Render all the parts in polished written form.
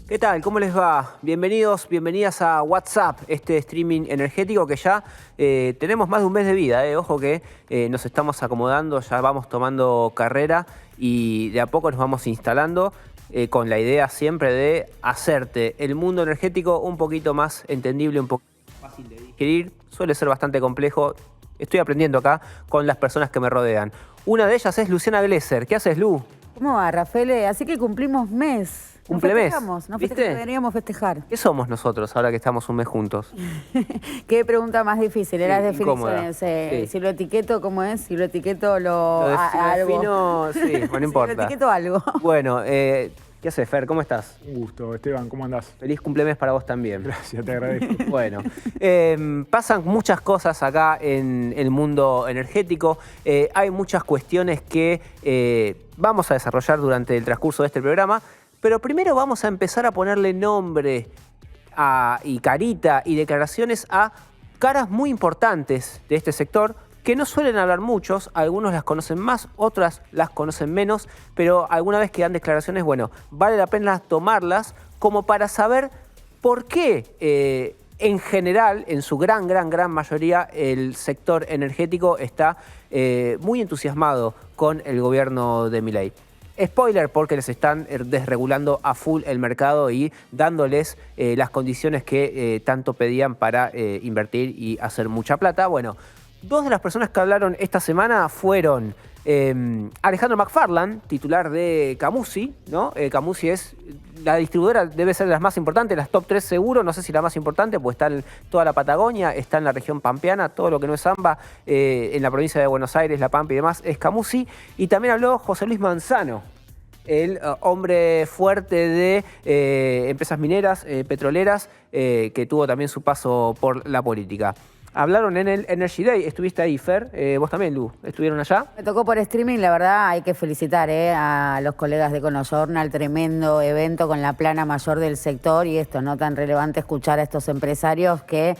¿Qué tal? ¿Cómo les va? Bienvenidos, bienvenidas a WhatsApp, este streaming energético que ya tenemos más de un mes de vida. Ojo que nos estamos acomodando, ya vamos tomando carrera y de a poco nos vamos instalando con la idea siempre de hacerte el mundo energético un poquito más entendible, un poquito más fácil de digerir. Suele ser bastante complejo. Estoy aprendiendo acá con las personas que me rodean. Una de ellas es Luciana Glesser. ¿Qué haces, Lu? ¿Cómo va, Rafael? Así que cumplimos mes. Cumplemes. ¿Viste? Deberíamos festejar. ¿Qué somos nosotros ahora que estamos un mes juntos? Qué pregunta más difícil, las definiciones. Sí. Si lo etiqueto, ¿cómo es? Si lo etiqueto, lo defino, sí, bueno, no importa. Si lo etiqueto algo. Bueno, ¿qué haces, Fer? ¿Cómo estás? Un gusto, Esteban, ¿cómo andás? Feliz cumplemes para vos también. Gracias, te agradezco. Bueno, pasan muchas cosas acá en el mundo energético. Hay muchas cuestiones que vamos a desarrollar durante el transcurso de este programa. Pero primero vamos a empezar a ponerle nombre y carita y declaraciones a caras muy importantes de este sector que no suelen hablar muchos, algunos las conocen más, otras las conocen menos, pero alguna vez que dan declaraciones, bueno, vale la pena tomarlas como para saber por qué en general, en su gran mayoría, el sector energético está muy entusiasmado con el gobierno de Milei. Spoiler, porque les están desregulando a full el mercado y dándoles las condiciones que tanto pedían para invertir y hacer mucha plata. Bueno, dos de las personas que hablaron esta semana fueron Alejandro McFarland, titular de Camusi, ¿no? Camusi es la distribuidora, debe ser de las más importantes, las top 3 seguro, no sé si la más importante, pues está en toda la Patagonia, está en la región pampeana, todo lo que no es AMBA, en la provincia de Buenos Aires, La Pampa y demás, es Camusi. Y también habló José Luis Manzano, el hombre fuerte de empresas mineras, petroleras, que tuvo también su paso por la política. Hablaron en el Energy Day, estuviste ahí, Fer, vos también, Lu, ¿estuvieron allá? Me tocó por streaming, la verdad hay que felicitar a los colegas de Conojournal, tremendo evento con la plana mayor del sector y esto, no tan relevante escuchar a estos empresarios que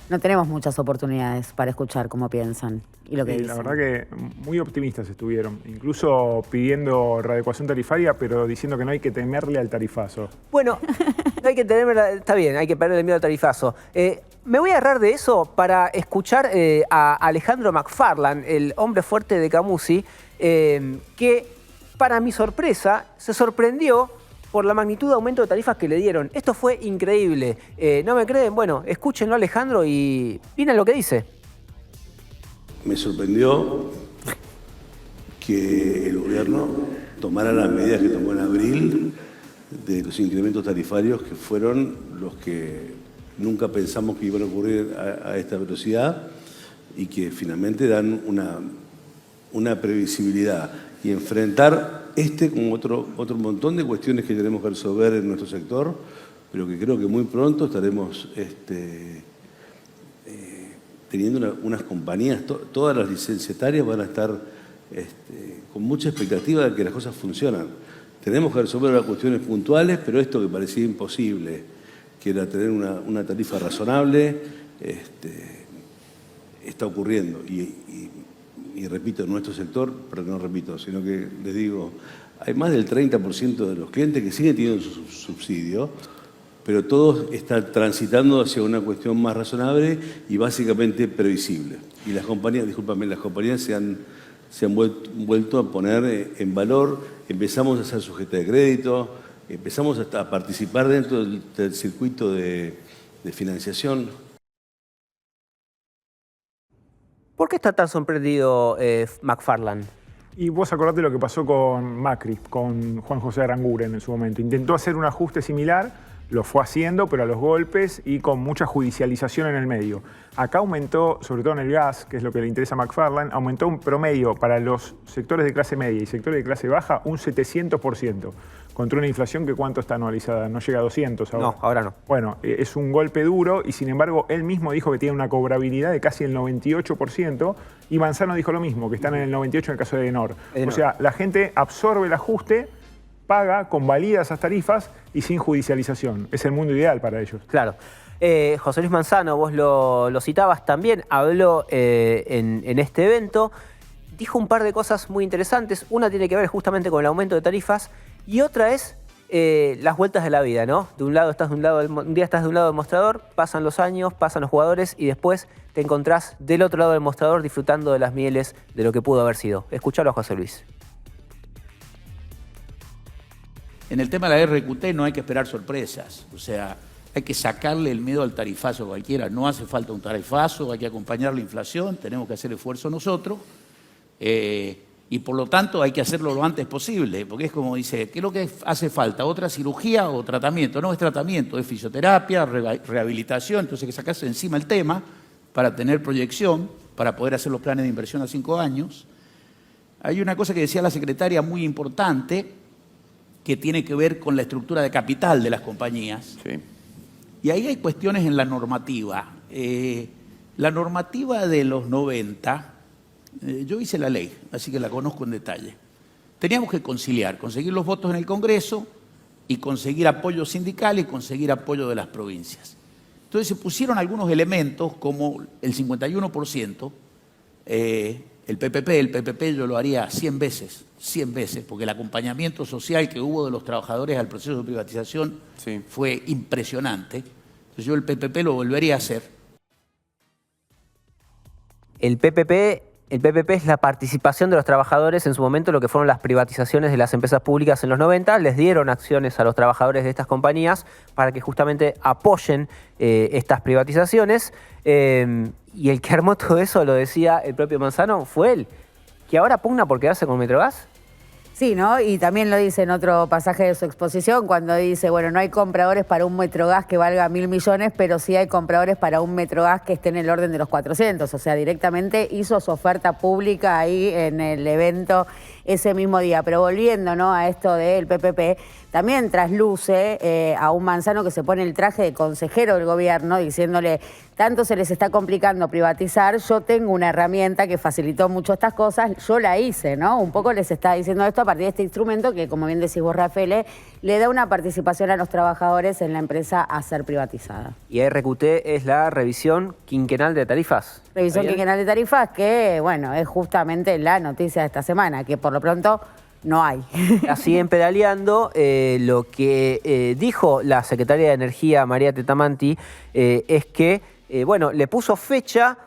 no tenemos muchas oportunidades para escuchar cómo piensan y lo que dicen. La verdad que muy optimistas estuvieron, incluso pidiendo readecuación tarifaria, pero diciendo que no hay que temerle al tarifazo. Bueno, no hay que temerle, está bien, hay que perder el miedo al tarifazo. Me voy a agarrar de eso para escuchar a Alejandro McFarland, el hombre fuerte de Camusi, que para mi sorpresa se sorprendió por la magnitud de aumento de tarifas que le dieron. Esto fue increíble. ¿No me creen? Bueno, escúchenlo, Alejandro, y miren lo que dice. Me sorprendió que el gobierno tomara las medidas que tomó en abril de los incrementos tarifarios que fueron los que nunca pensamos que iban a ocurrir a esta velocidad y que finalmente dan una previsibilidad y enfrentar con otro montón de cuestiones que tenemos que resolver en nuestro sector, pero que creo que muy pronto estaremos teniendo unas compañías, todas las licenciatarias van a estar con mucha expectativa de que las cosas funcionan. Tenemos que resolver las cuestiones puntuales, pero esto que parecía imposible, que era tener una tarifa razonable, está ocurriendo. Y repito, en nuestro sector, pero no repito, sino que les digo, hay más del 30% de los clientes que siguen teniendo su subsidio, pero todos están transitando hacia una cuestión más razonable y básicamente previsible. Y las compañías, discúlpame, las compañías se han vuelto a poner en valor, empezamos a ser sujetos de crédito, empezamos a participar dentro del circuito de financiación. ¿Por qué está tan sorprendido McFarland? Y vos acordate lo que pasó con Macri, con Juan José Aranguren en su momento. Intentó hacer un ajuste similar, lo fue haciendo, pero a los golpes y con mucha judicialización en el medio. Acá aumentó, sobre todo en el gas, que es lo que le interesa a McFarland, aumentó un promedio para los sectores de clase media y sectores de clase baja un 700%, contra una inflación que ¿cuánto está anualizada? No llega a 200 ahora. No, ahora no. Bueno, es un golpe duro y sin embargo él mismo dijo que tiene una cobrabilidad de casi el 98% y Manzano dijo lo mismo, que están en el 98% en el caso de Edenor. O sea, la gente absorbe el ajuste, paga, convalida esas tarifas y sin judicialización. Es el mundo ideal para ellos. Claro. José Luis Manzano, vos lo citabas también, habló en este evento, dijo un par de cosas muy interesantes. Una tiene que ver justamente con el aumento de tarifas y otra es las vueltas de la vida, ¿no? Un día estás de un lado del mostrador, pasan los años, pasan los jugadores y después te encontrás del otro lado del mostrador disfrutando de las mieles de lo que pudo haber sido. Escuchalo a José Luis. En el tema de la RQT no hay que esperar sorpresas, o sea, hay que sacarle el miedo al tarifazo cualquiera. No hace falta un tarifazo, hay que acompañar la inflación, tenemos que hacer esfuerzo nosotros. Y por lo tanto hay que hacerlo lo antes posible, porque es como dice, ¿qué es lo que hace falta? ¿Otra cirugía o tratamiento? No es tratamiento, es fisioterapia, rehabilitación, entonces hay que sacarse encima el tema para tener proyección, para poder hacer los planes de inversión a 5 años. Hay una cosa que decía la secretaria muy importante, que tiene que ver con la estructura de capital de las compañías. Sí. Y ahí hay cuestiones en la normativa. La normativa de los 90... yo hice la ley, así que la conozco en detalle. Teníamos que conciliar, conseguir los votos en el Congreso y conseguir apoyo sindical y conseguir apoyo de las provincias. Entonces se pusieron algunos elementos como el 51%, el PPP yo lo haría 100 veces, porque el acompañamiento social que hubo de los trabajadores al proceso de privatización fue impresionante. Entonces yo el PPP lo volvería a hacer. El PPP es la participación de los trabajadores en su momento, lo que fueron las privatizaciones de las empresas públicas en los 90. Les dieron acciones a los trabajadores de estas compañías para que justamente apoyen estas privatizaciones. Y el que armó todo eso, lo decía el propio Manzano, fue él, que ahora pugna por quedarse con Metrogas. Sí, ¿no? Y también lo dice en otro pasaje de su exposición, cuando dice, bueno, no hay compradores para un Metrogas que valga 1.000 millones, pero sí hay compradores para un Metrogas que esté en el orden de los 400. O sea, directamente hizo su oferta pública ahí en el evento ese mismo día. Pero volviendo, ¿no?, a esto del PPP, también trasluce a un Manzano que se pone el traje de consejero del gobierno, diciéndole, tanto se les está complicando privatizar, yo tengo una herramienta que facilitó mucho estas cosas, yo la hice, ¿no? Un poco les está diciendo esto a partir de este instrumento que, como bien decís vos, Rafael, le da una participación a los trabajadores en la empresa a ser privatizada. Y RQT es la revisión quinquenal de tarifas. Revisión quinquenal de tarifas que, bueno, es justamente la noticia de esta semana, que por lo pronto no hay. La siguen pedaleando. Lo que dijo la secretaria de Energía, María Tetamanti, es que, bueno, le puso fecha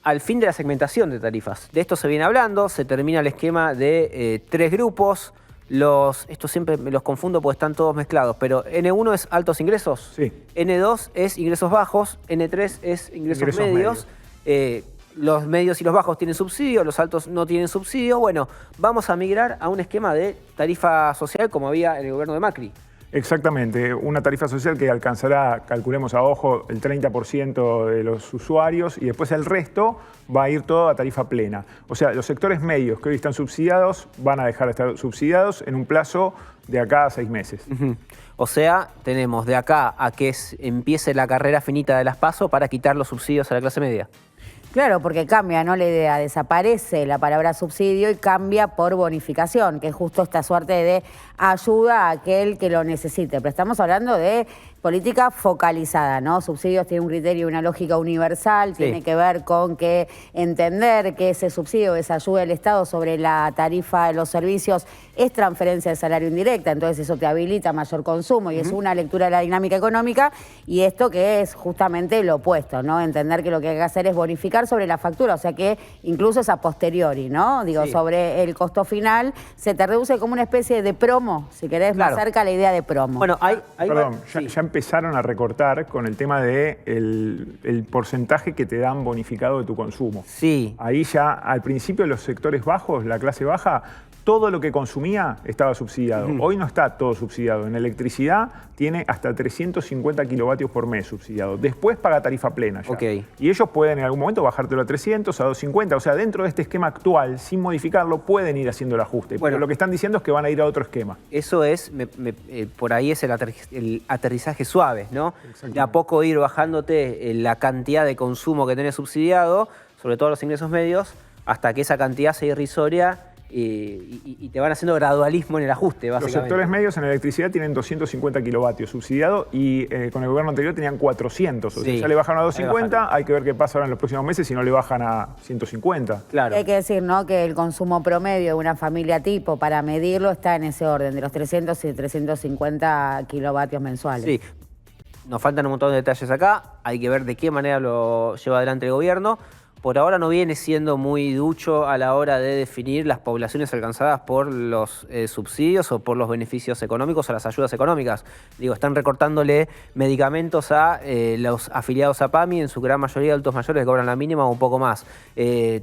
al fin de la segmentación de tarifas. De esto se viene hablando, se termina el esquema de 3 grupos. Esto siempre me los confundo porque están todos mezclados, pero N1 es altos ingresos, Sí. N2 es ingresos bajos, N3 es ingresos medios. Los medios y los bajos tienen subsidio, los altos no tienen subsidio. Bueno, vamos a migrar a un esquema de tarifa social como había en el gobierno de Macri. Exactamente, una tarifa social que alcanzará, calculemos a ojo, el 30% de los usuarios y después el resto va a ir todo a tarifa plena. O sea, los sectores medios que hoy están subsidiados van a dejar de estar subsidiados en un plazo de acá a 6 meses. O sea, tenemos de acá a que empiece la carrera finita de las PASO para quitar los subsidios a la clase media. Claro, porque cambia, ¿no?, la idea, desaparece la palabra subsidio y cambia por bonificación, que es justo esta suerte de ayuda a aquel que lo necesite. Pero estamos hablando de política focalizada, ¿no? Subsidios tiene un criterio, una lógica universal, tiene que ver con que entender que ese subsidio, esa ayuda del Estado sobre la tarifa de los servicios es transferencia de salario indirecta, entonces eso te habilita mayor consumo y es una lectura de la dinámica económica, y esto que es justamente lo opuesto, ¿no? Entender que lo que hay que hacer es bonificar sobre la factura, o sea que incluso es a posteriori, ¿no? Digo, sobre el costo final se te reduce como una especie de promo, si querés, más cerca a la idea de promo. Bueno, Perdón, ya empezaron a recortar con el tema de el porcentaje que te dan bonificado de tu consumo. Sí. Ahí ya, al principio, los sectores bajos, la clase baja, todo lo que consumía estaba subsidiado. Hoy no está todo subsidiado. En electricidad tiene hasta 350 kilovatios por mes subsidiado. Después paga tarifa plena ya. Y ellos pueden en algún momento bajártelo a 300, a 250. O sea, dentro de este esquema actual, sin modificarlo, pueden ir haciendo el ajuste. Bueno, pero lo que están diciendo es que van a ir a otro esquema. Eso es, por ahí es el aterrizaje suave, ¿no? De a poco ir bajándote la cantidad de consumo que tenés subsidiado, sobre todo los ingresos medios, hasta que esa cantidad sea irrisoria y te van haciendo gradualismo en el ajuste, básicamente. Los sectores medios en electricidad tienen 250 kilovatios subsidiado y con el gobierno anterior tenían 400. O sea, ya le bajaron a 250, hay que ver qué pasa ahora en los próximos meses si no le bajan a 150. Claro. Hay que decir, ¿no?, que el consumo promedio de una familia tipo, para medirlo, está en ese orden, de los 300 y 350 kilovatios mensuales. Sí, nos faltan un montón de detalles acá, hay que ver de qué manera lo lleva adelante el gobierno. Por ahora no viene siendo muy ducho a la hora de definir las poblaciones alcanzadas por los subsidios o por los beneficios económicos o las ayudas económicas. Digo, están recortándole medicamentos a los afiliados a PAMI, en su gran mayoría adultos mayores que cobran la mínima o un poco más.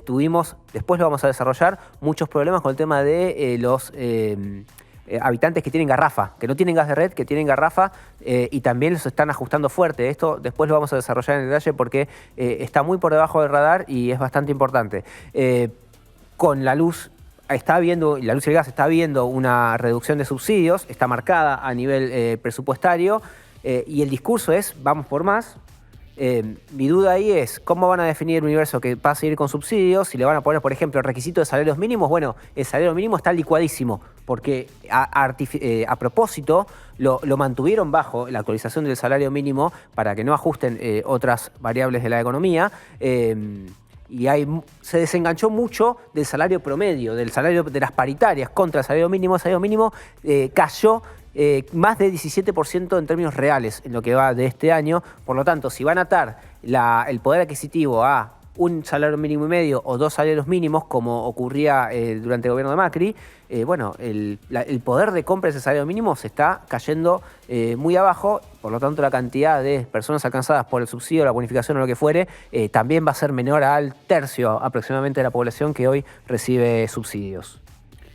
Tuvimos, después lo vamos a desarrollar, muchos problemas con el tema de los habitantes que tienen garrafa, que no tienen gas de red, que tienen garrafa y también los están ajustando fuerte. Esto después lo vamos a desarrollar en detalle porque está muy por debajo del radar y es bastante importante. Con la luz está habiendo, la luz y el gas está habiendo una reducción de subsidios, está marcada a nivel presupuestario y el discurso es vamos por más. Mi duda ahí es cómo van a definir el universo que va a seguir con subsidios, si le van a poner, por ejemplo, el requisito de salarios mínimos. Bueno, el salario mínimo está licuadísimo, porque a propósito lo mantuvieron bajo la actualización del salario mínimo para que no ajusten otras variables de la economía. Y se desenganchó mucho del salario promedio, del salario de las paritarias contra el salario mínimo. El salario mínimo cayó más de 17% en términos reales en lo que va de este año. Por lo tanto, si van a atar el poder adquisitivo a un salario mínimo y medio o 2 salarios mínimos, como ocurría durante el gobierno de Macri, bueno, el poder de compra de ese salario mínimo se está cayendo muy abajo. Por lo tanto, la cantidad de personas alcanzadas por el subsidio, la bonificación o lo que fuere, también va a ser menor al tercio aproximadamente de la población que hoy recibe subsidios.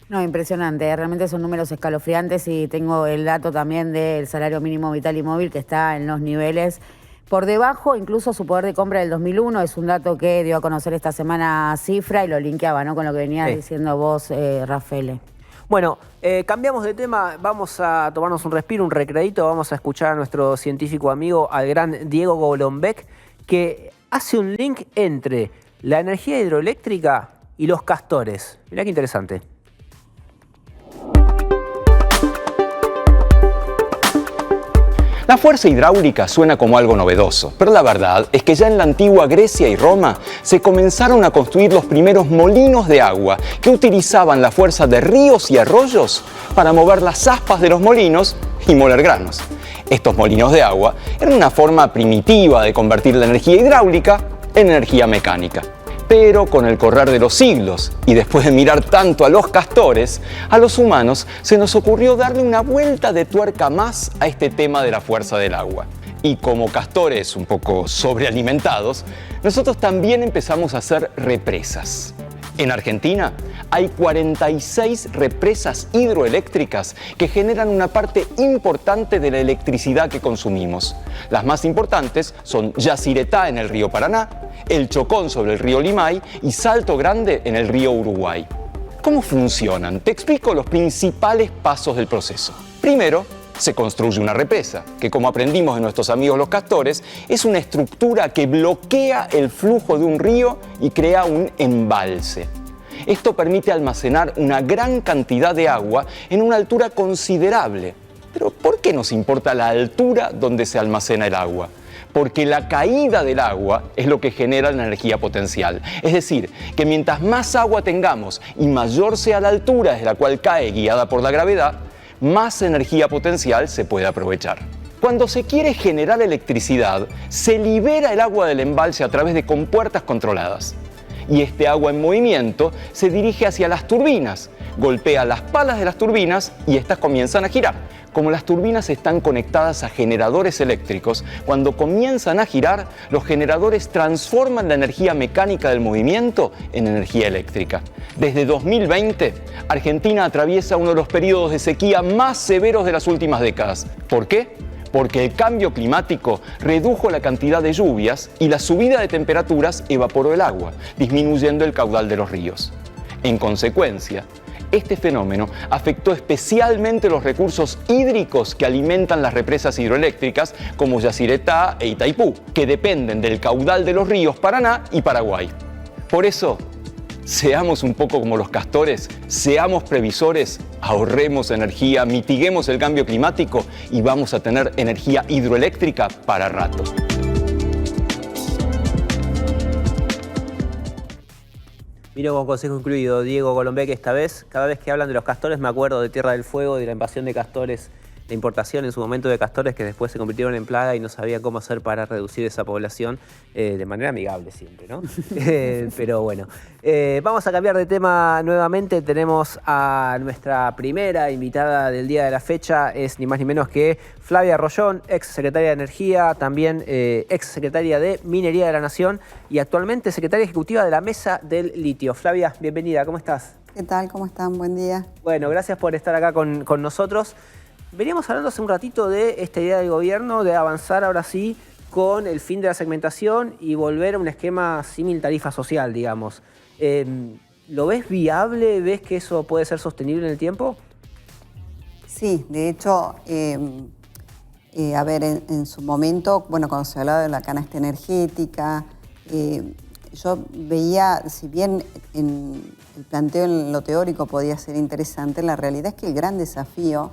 No, impresionante, realmente son números escalofriantes y tengo el dato también del salario mínimo vital y móvil que está en los niveles por debajo, incluso su poder de compra del 2001, es un dato que dio a conocer esta semana Cifra y lo linkeaba, ¿no?, con lo que venías diciendo vos, Rafael. Bueno, cambiamos de tema, vamos a tomarnos un respiro, un recreito, vamos a escuchar a nuestro científico amigo, al gran Diego Golombek, que hace un link entre la energía hidroeléctrica y los castores. Mirá qué interesante. La fuerza hidráulica suena como algo novedoso, pero la verdad es que ya en la antigua Grecia y Roma se comenzaron a construir los primeros molinos de agua que utilizaban la fuerza de ríos y arroyos para mover las aspas de los molinos y moler granos. Estos molinos de agua eran una forma primitiva de convertir la energía hidráulica en energía mecánica. Pero con el correr de los siglos y después de mirar tanto a los castores, a los humanos se nos ocurrió darle una vuelta de tuerca más a este tema de la fuerza del agua. Y como castores un poco sobrealimentados, nosotros también empezamos a hacer represas. En Argentina hay 46 represas hidroeléctricas que generan una parte importante de la electricidad que consumimos. Las más importantes son Yacyretá en el río Paraná, El Chocón sobre el río Limay y Salto Grande en el río Uruguay. ¿Cómo funcionan? Te explico los principales pasos del proceso. Primero, se construye una represa, que como aprendimos de nuestros amigos los castores, es una estructura que bloquea el flujo de un río y crea un embalse. Esto permite almacenar una gran cantidad de agua en una altura considerable. Pero ¿por qué nos importa la altura donde se almacena el agua? Porque la caída del agua es lo que genera la energía potencial. Es decir, que mientras más agua tengamos y mayor sea la altura desde la cual cae guiada por la gravedad, más energía potencial se puede aprovechar. Cuando se quiere generar electricidad, se libera el agua del embalse a través de compuertas controladas. Y este agua en movimiento se dirige hacia las turbinas, golpea las palas de las turbinas y estas comienzan a girar. Como las turbinas están conectadas a generadores eléctricos, cuando comienzan a girar, los generadores transforman la energía mecánica del movimiento en energía eléctrica. Desde 2020, Argentina atraviesa uno de los periodos de sequía más severos de las últimas décadas. ¿Por qué? Porque el cambio climático redujo la cantidad de lluvias y la subida de temperaturas evaporó el agua, disminuyendo el caudal de los ríos. En consecuencia, este fenómeno afectó especialmente los recursos hídricos que alimentan las represas hidroeléctricas como Yacyretá e Itaipú, que dependen del caudal de los ríos Paraná y Paraguay. Por eso, Seamos un poco como los castores, seamos previsores, ahorremos energía, mitiguemos el cambio climático y vamos a tener energía hidroeléctrica para rato. Vino con consejo incluido Diego Golombek esta vez. Cada vez que hablan de los castores me acuerdo de Tierra del Fuego, de la invasión de castores, la importación en su momento de castores que después se convirtieron en plaga y no sabía cómo hacer para reducir esa población de manera amigable siempre, ¿no? Pero bueno, vamos a cambiar de tema nuevamente. Tenemos a nuestra primera invitada del día de la fecha, es ni más ni menos que Flavia Rollón, ex secretaria de Energía, también ex secretaria de Minería de la Nación y actualmente secretaria ejecutiva de la Mesa del Litio. Flavia, bienvenida, ¿cómo estás? ¿Qué tal? ¿Cómo están? Buen día. Bueno, gracias por estar acá con nosotros. Veníamos hablando hace un ratito de esta idea del gobierno de avanzar ahora sí con el fin de la segmentación y volver a un esquema símil tarifa social, digamos. ¿Lo ves viable? ¿Ves que eso puede ser sostenible en el tiempo? Sí, de hecho, a ver, en su momento, bueno, cuando se hablaba de la canasta energética, yo veía, si bien el planteo en lo teórico podía ser interesante, la realidad es que el gran desafío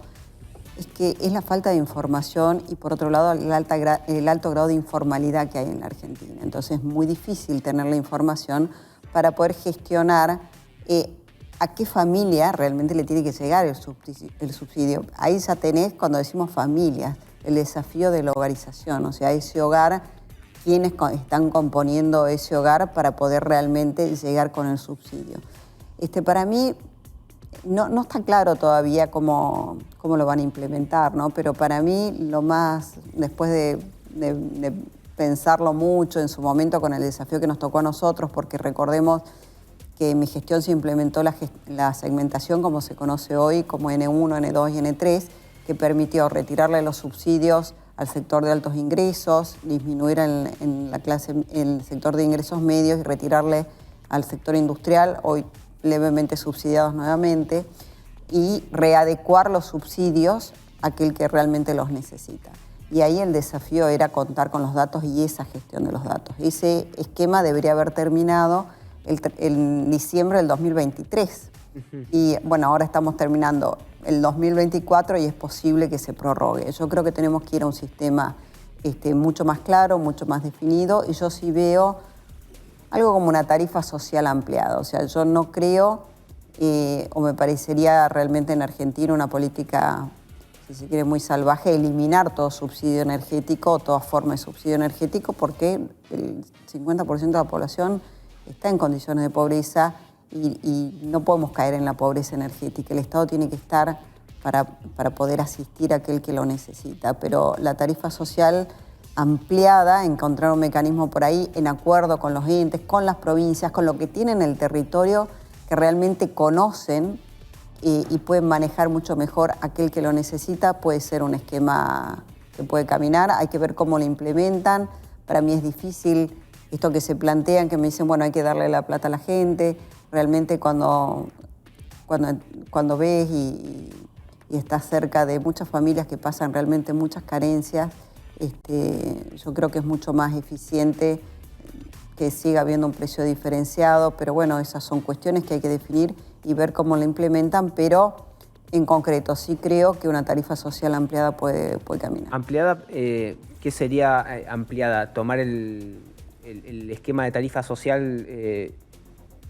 es que es la falta de información y por otro lado el alto grado de informalidad que hay en la Argentina. Entonces es muy difícil tener la información para poder gestionar a qué familia realmente le tiene que llegar el subsidio. Ahí ya tenés, cuando decimos familias, el desafío de la hogarización, o sea, ese hogar, quiénes están componiendo ese hogar para poder realmente llegar con el subsidio. Para mí, no está claro todavía cómo lo van a implementar, ¿no? Pero para mí lo más, después de pensarlo mucho en su momento con el desafío que nos tocó a nosotros, porque recordemos que en mi gestión se implementó la segmentación como se conoce hoy, como N1, N2 y N3, que permitió retirarle los subsidios al sector de altos ingresos, disminuir en el sector de ingresos medios y retirarle al sector industrial, hoy levemente subsidiados nuevamente, y readecuar los subsidios a aquel que realmente los necesita. Y ahí el desafío era contar con los datos y esa gestión de los datos. Ese esquema debería haber terminado en diciembre del 2023. Y bueno, ahora estamos terminando el 2024 y es posible que se prorrogue. Yo creo que tenemos que ir a un sistema mucho más claro, mucho más definido, y yo sí veo algo como una tarifa social ampliada. O sea, yo no creo, o me parecería realmente en Argentina una política, si se quiere, muy salvaje, eliminar todo subsidio energético o toda forma de subsidio energético, porque el 50% de la población está en condiciones de pobreza y no podemos caer en la pobreza energética. El Estado tiene que estar para poder asistir a aquel que lo necesita. Pero la tarifa social ampliada, encontrar un mecanismo por ahí en acuerdo con los entes, con las provincias, con lo que tienen el territorio, que realmente conocen y pueden manejar mucho mejor aquel que lo necesita, puede ser un esquema que puede caminar. Hay que ver cómo lo implementan. Para mí es difícil esto que se plantean, que me dicen, bueno, hay que darle la plata a la gente. Realmente cuando ves y estás cerca de muchas familias que pasan realmente muchas carencias, yo creo que es mucho más eficiente que siga habiendo un precio diferenciado, pero bueno, esas son cuestiones que hay que definir y ver cómo lo implementan, pero en concreto sí creo que una tarifa social ampliada puede caminar. ¿Ampliada? ¿Qué sería ampliada? ¿Tomar el esquema de tarifa social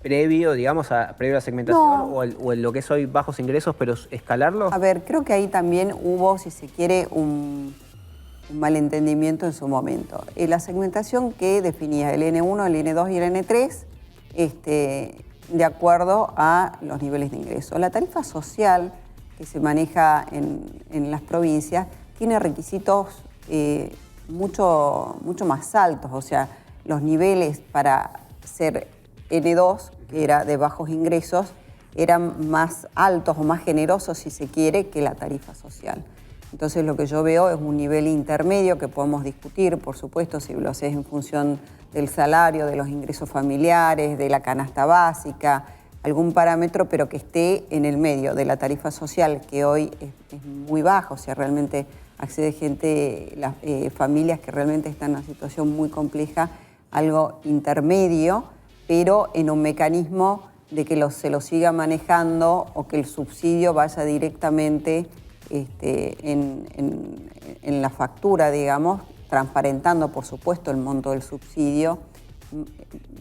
previo, digamos, previo a la segmentación? No. ¿O en lo que es hoy bajos ingresos, pero escalarlo? A ver, creo que ahí también hubo, si se quiere, un malentendimiento en su momento. La segmentación que definía el N1, el N2 y el N3, de acuerdo a los niveles de ingreso. La tarifa social que se maneja en las provincias tiene requisitos mucho más altos, o sea, los niveles para ser N2, que era de bajos ingresos, eran más altos o más generosos, si se quiere, que la tarifa social. Entonces lo que yo veo es un nivel intermedio que podemos discutir, por supuesto, si lo haces en función del salario, de los ingresos familiares, de la canasta básica, algún parámetro, pero que esté en el medio de la tarifa social, que hoy es muy baja, o sea, realmente accede gente, familias que realmente están en una situación muy compleja, algo intermedio, pero en un mecanismo de que se lo siga manejando o que el subsidio vaya directamente en la factura, digamos, transparentando, por supuesto, el monto del subsidio.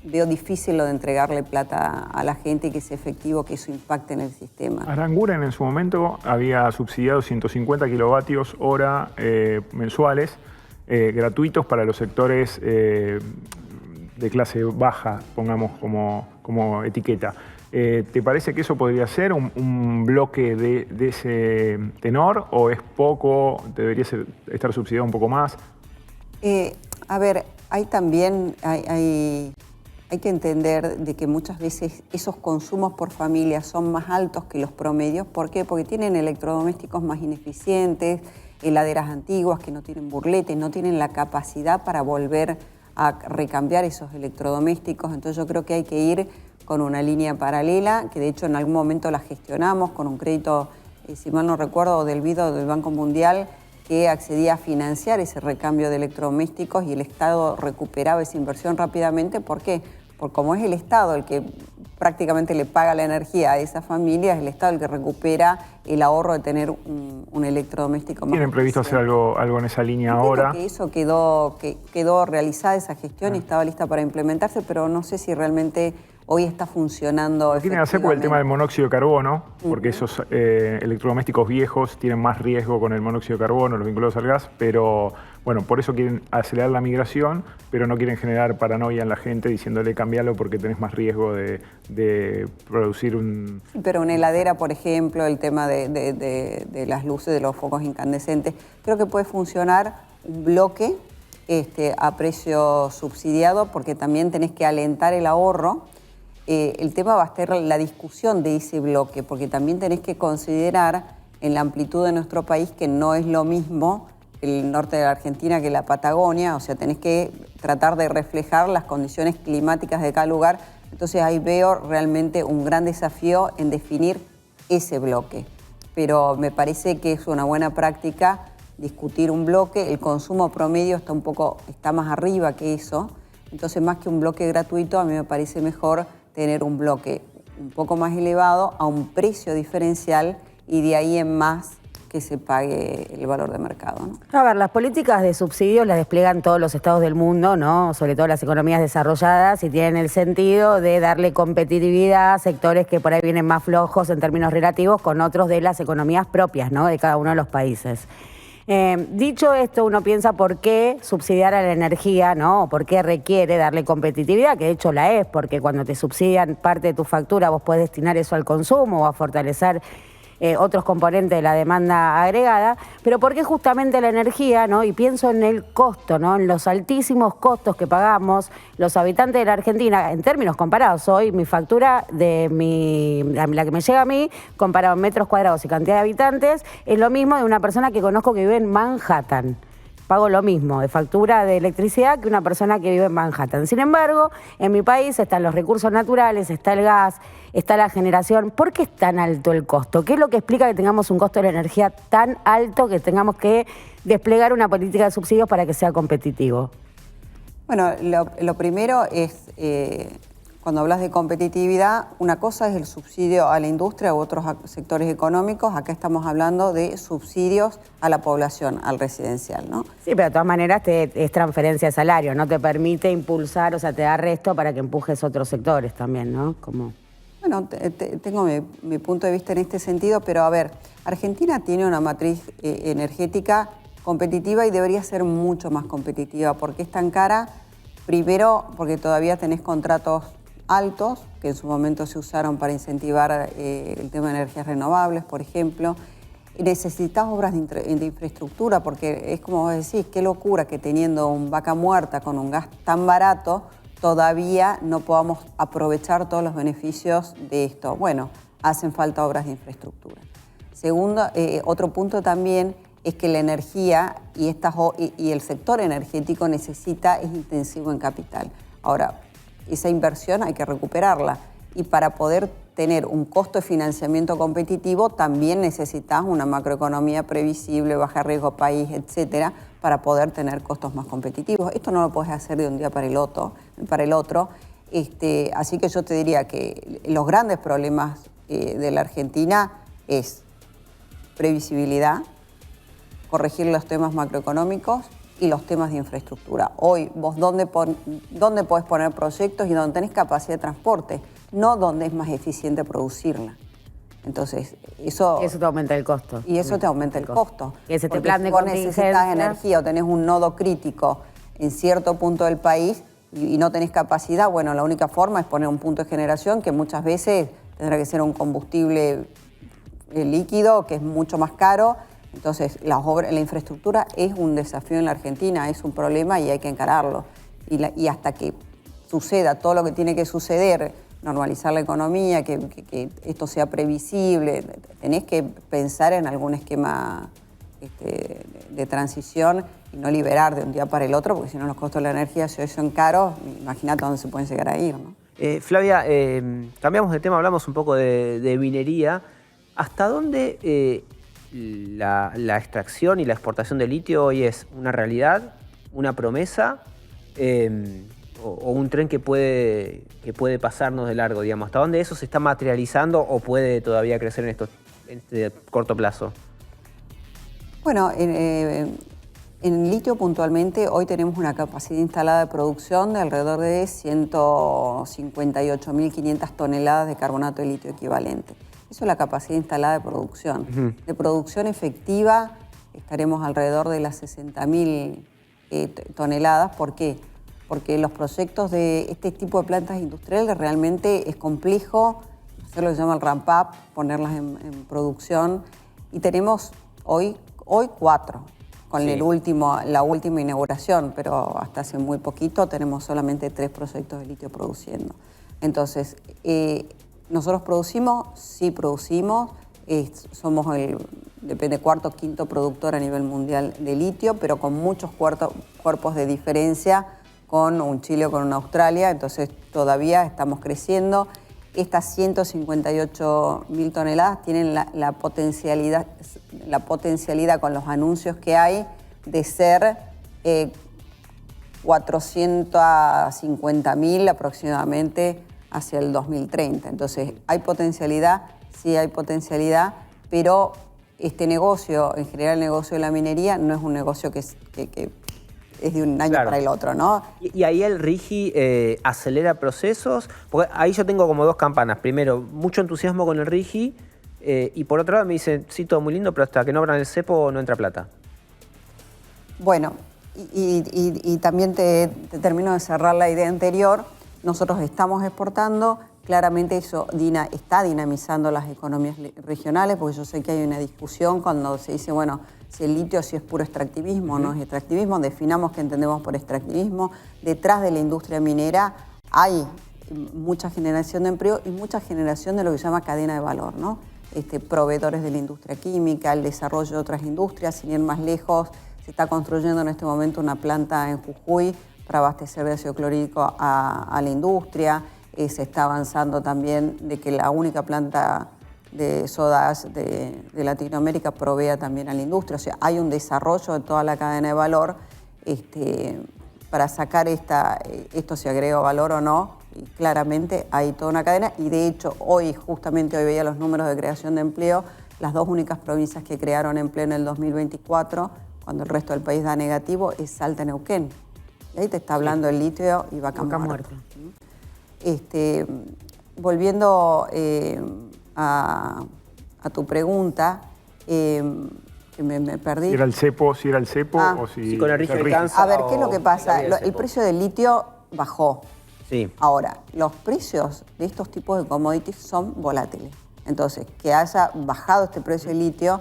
Veo difícil lo de entregarle plata a la gente y que sea efectivo, que eso impacte en el sistema. Aranguren en su momento había subsidiado 150 kilovatios hora mensuales gratuitos para los sectores de clase baja, pongamos como etiqueta. ¿Te parece que eso podría ser un bloque de ese tenor o es poco, debería estar subsidiado un poco más? A ver, hay también, hay que entender de que muchas veces esos consumos por familia son más altos que los promedios. ¿Por qué? Porque tienen electrodomésticos más ineficientes, heladeras antiguas que no tienen burletes, no tienen la capacidad para volver a recambiar esos electrodomésticos. Entonces yo creo que hay que ir con una línea paralela, que de hecho en algún momento la gestionamos con un crédito, si mal no recuerdo, del BID del Banco Mundial, que accedía a financiar ese recambio de electrodomésticos y el Estado recuperaba esa inversión rápidamente. ¿Por qué? Porque como es el Estado el que prácticamente le paga la energía a esas familias, el Estado el que recupera el ahorro de tener un electrodoméstico más. ¿Tienen previsto hacer algo en esa línea ahora? Que eso quedó realizada esa gestión y estaba lista para implementarse, pero no sé si realmente hoy está funcionando. Tiene que hacer por el tema del monóxido de carbono, porque esos electrodomésticos viejos tienen más riesgo con el monóxido de carbono, los vinculados al gas, pero bueno, por eso quieren acelerar la migración, pero no quieren generar paranoia en la gente diciéndole cambialo porque tenés más riesgo de producir un... Sí, pero una heladera, por ejemplo, el tema de las luces, de los focos incandescentes, creo que puede funcionar un bloque a precio subsidiado porque también tenés que alentar el ahorro. El tema va a ser la discusión de ese bloque, porque también tenés que considerar en la amplitud de nuestro país que no es lo mismo el norte de la Argentina que la Patagonia, o sea, tenés que tratar de reflejar las condiciones climáticas de cada lugar. Entonces ahí veo realmente un gran desafío en definir ese bloque. Pero me parece que es una buena práctica discutir un bloque. El consumo promedio está más arriba que eso. Entonces, más que un bloque gratuito, a mí me parece mejor tener un bloque un poco más elevado a un precio diferencial y de ahí en más que se pague el valor de mercado, ¿no? A ver, las políticas de subsidios las despliegan todos los estados del mundo, ¿no? Sobre todo las economías desarrolladas, y tienen el sentido de darle competitividad a sectores que por ahí vienen más flojos en términos relativos con otros de las economías propias, ¿no? De cada uno de los países. Dicho esto, uno piensa por qué subsidiar a la energía, ¿no? ¿Por qué requiere darle competitividad? Que de hecho la es, porque cuando te subsidian parte de tu factura vos podés destinar eso al consumo o a fortalecer otros componentes de la demanda agregada, pero ¿por qué justamente la energía, ¿no? Y pienso en el costo, ¿no? En los altísimos costos que pagamos los habitantes de la Argentina, en términos comparados. Hoy mi factura la que me llega a mí, comparado en metros cuadrados y cantidad de habitantes, es lo mismo de una persona que conozco que vive en Manhattan. Pago lo mismo de factura de electricidad que una persona que vive en Manhattan. Sin embargo, en mi país están los recursos naturales, está el gas, está la generación. ¿Por qué es tan alto el costo? ¿Qué es lo que explica que tengamos un costo de la energía tan alto que tengamos que desplegar una política de subsidios para que sea competitivo? Bueno, lo primero es, cuando hablas de competitividad, una cosa es el subsidio a la industria u otros sectores económicos. Acá estamos hablando de subsidios a la población, al residencial, ¿no? Sí, pero de todas maneras es transferencia de salario, no te permite impulsar, o sea, te da resto para que empujes otros sectores también, ¿no? Bueno, tengo mi punto de vista en este sentido, pero a ver, Argentina tiene una matriz energética competitiva y debería ser mucho más competitiva. ¿Por qué es tan cara? Primero, porque todavía tenés contratos altos, que en su momento se usaron para incentivar el tema de energías renovables, por ejemplo. Necesitas obras de infraestructura, porque es como vos decís, qué locura que teniendo un Vaca Muerta con un gas tan barato, todavía no podamos aprovechar todos los beneficios de esto. Bueno, hacen falta obras de infraestructura. Segundo, otro punto también es que la energía y el sector energético es intensivo en capital. Ahora, esa inversión hay que recuperarla y para poder tener un costo de financiamiento competitivo también necesitas una macroeconomía previsible, baja riesgo país, etcétera, para poder tener costos más competitivos. Esto no lo puedes hacer de un día para el otro. Así que yo te diría que los grandes problemas de la Argentina es previsibilidad, corregir los temas macroeconómicos y los temas de infraestructura. Hoy, vos dónde podés poner proyectos y dónde tenés capacidad de transporte, no dónde es más eficiente producirla. Entonces, eso te aumenta el costo. Y eso te aumenta el costo. Que ese Porque plan de si vos contingencia, necesitas energía o tenés un nodo crítico en cierto punto del país y no tenés capacidad, bueno, la única forma es poner un punto de generación que muchas veces tendrá que ser un combustible líquido, que es mucho más caro. Entonces, la infraestructura es un desafío en la Argentina, es un problema y hay que encararlo. Y hasta que suceda todo lo que tiene que suceder, normalizar la economía, que esto sea previsible, tenés que pensar en algún esquema de transición y no liberar de un día para el otro, porque si no los costos de la energía se son caros, imagínate dónde se pueden llegar a ir, ¿no? Flavia, cambiamos de tema, hablamos un poco de minería. ¿Hasta dónde la extracción y la exportación de litio hoy es una realidad, una promesa o un tren que puede pasarnos de largo, digamos? ¿Hasta dónde eso se está materializando o puede todavía crecer en este corto plazo? Bueno, en litio puntualmente hoy tenemos una capacidad instalada de producción de alrededor de 158.500 toneladas de carbonato de litio equivalente. Eso es la capacidad instalada de producción. De producción efectiva estaremos alrededor de las 60.000 toneladas. ¿Por qué? Porque los proyectos de este tipo de plantas industriales realmente es complejo hacer lo que se llama el ramp-up, ponerlas en producción. Y tenemos hoy 4, con la última inauguración, pero hasta hace muy poquito tenemos solamente 3 proyectos de litio produciendo. Entonces, nosotros producimos, sí producimos, somos depende, cuarto o quinto productor a nivel mundial de litio, pero con muchos cuerpos de diferencia con un Chile o con una Australia, entonces todavía estamos creciendo. Estas 158.000 toneladas tienen la potencialidad con los anuncios que hay de ser 450.000 aproximadamente hacia el 2030. Entonces, ¿hay potencialidad? Sí hay potencialidad, pero este negocio, en general el negocio de la minería, no es un negocio que es de un año para el otro, ¿no? Y ahí el RIGI acelera procesos, porque ahí yo tengo como 2 campanas. Primero, mucho entusiasmo con el RIGI, y por otro lado me dicen, sí, todo muy lindo, pero hasta que no abran el cepo no entra plata. Bueno, y también te termino de cerrar la idea anterior. Nosotros estamos exportando, claramente eso está dinamizando las economías regionales, porque yo sé que hay una discusión cuando se dice, bueno, si el litio sí es puro extractivismo o no es extractivismo, definamos qué entendemos por extractivismo. Detrás de la industria minera hay mucha generación de empleo y mucha generación de lo que se llama cadena de valor, ¿no? Proveedores de la industria química, el desarrollo de otras industrias, sin ir más lejos, se está construyendo en este momento una planta en Jujuy para abastecer de ácido clorhídrico a la industria. Se está avanzando también de que la única planta de soda ash de Latinoamérica provea también a la industria. O sea, hay un desarrollo de toda la cadena de valor para sacar esto si agrega valor o no. Y claramente hay toda una cadena y de hecho justamente hoy veía los números de creación de empleo, las 2 únicas provincias que crearon empleo en el 2024, cuando el resto del país da negativo, es Salta y Neuquén. Y ahí te está hablando el litio y Vaca Muerta. Volviendo a tu pregunta, que me perdí. Si era el cepo o si con el RIGI alcanza. A ver, ¿qué es lo que pasa? El precio del litio bajó. Sí. Ahora, los precios de estos tipos de commodities son volátiles. Entonces, que haya bajado este precio del litio,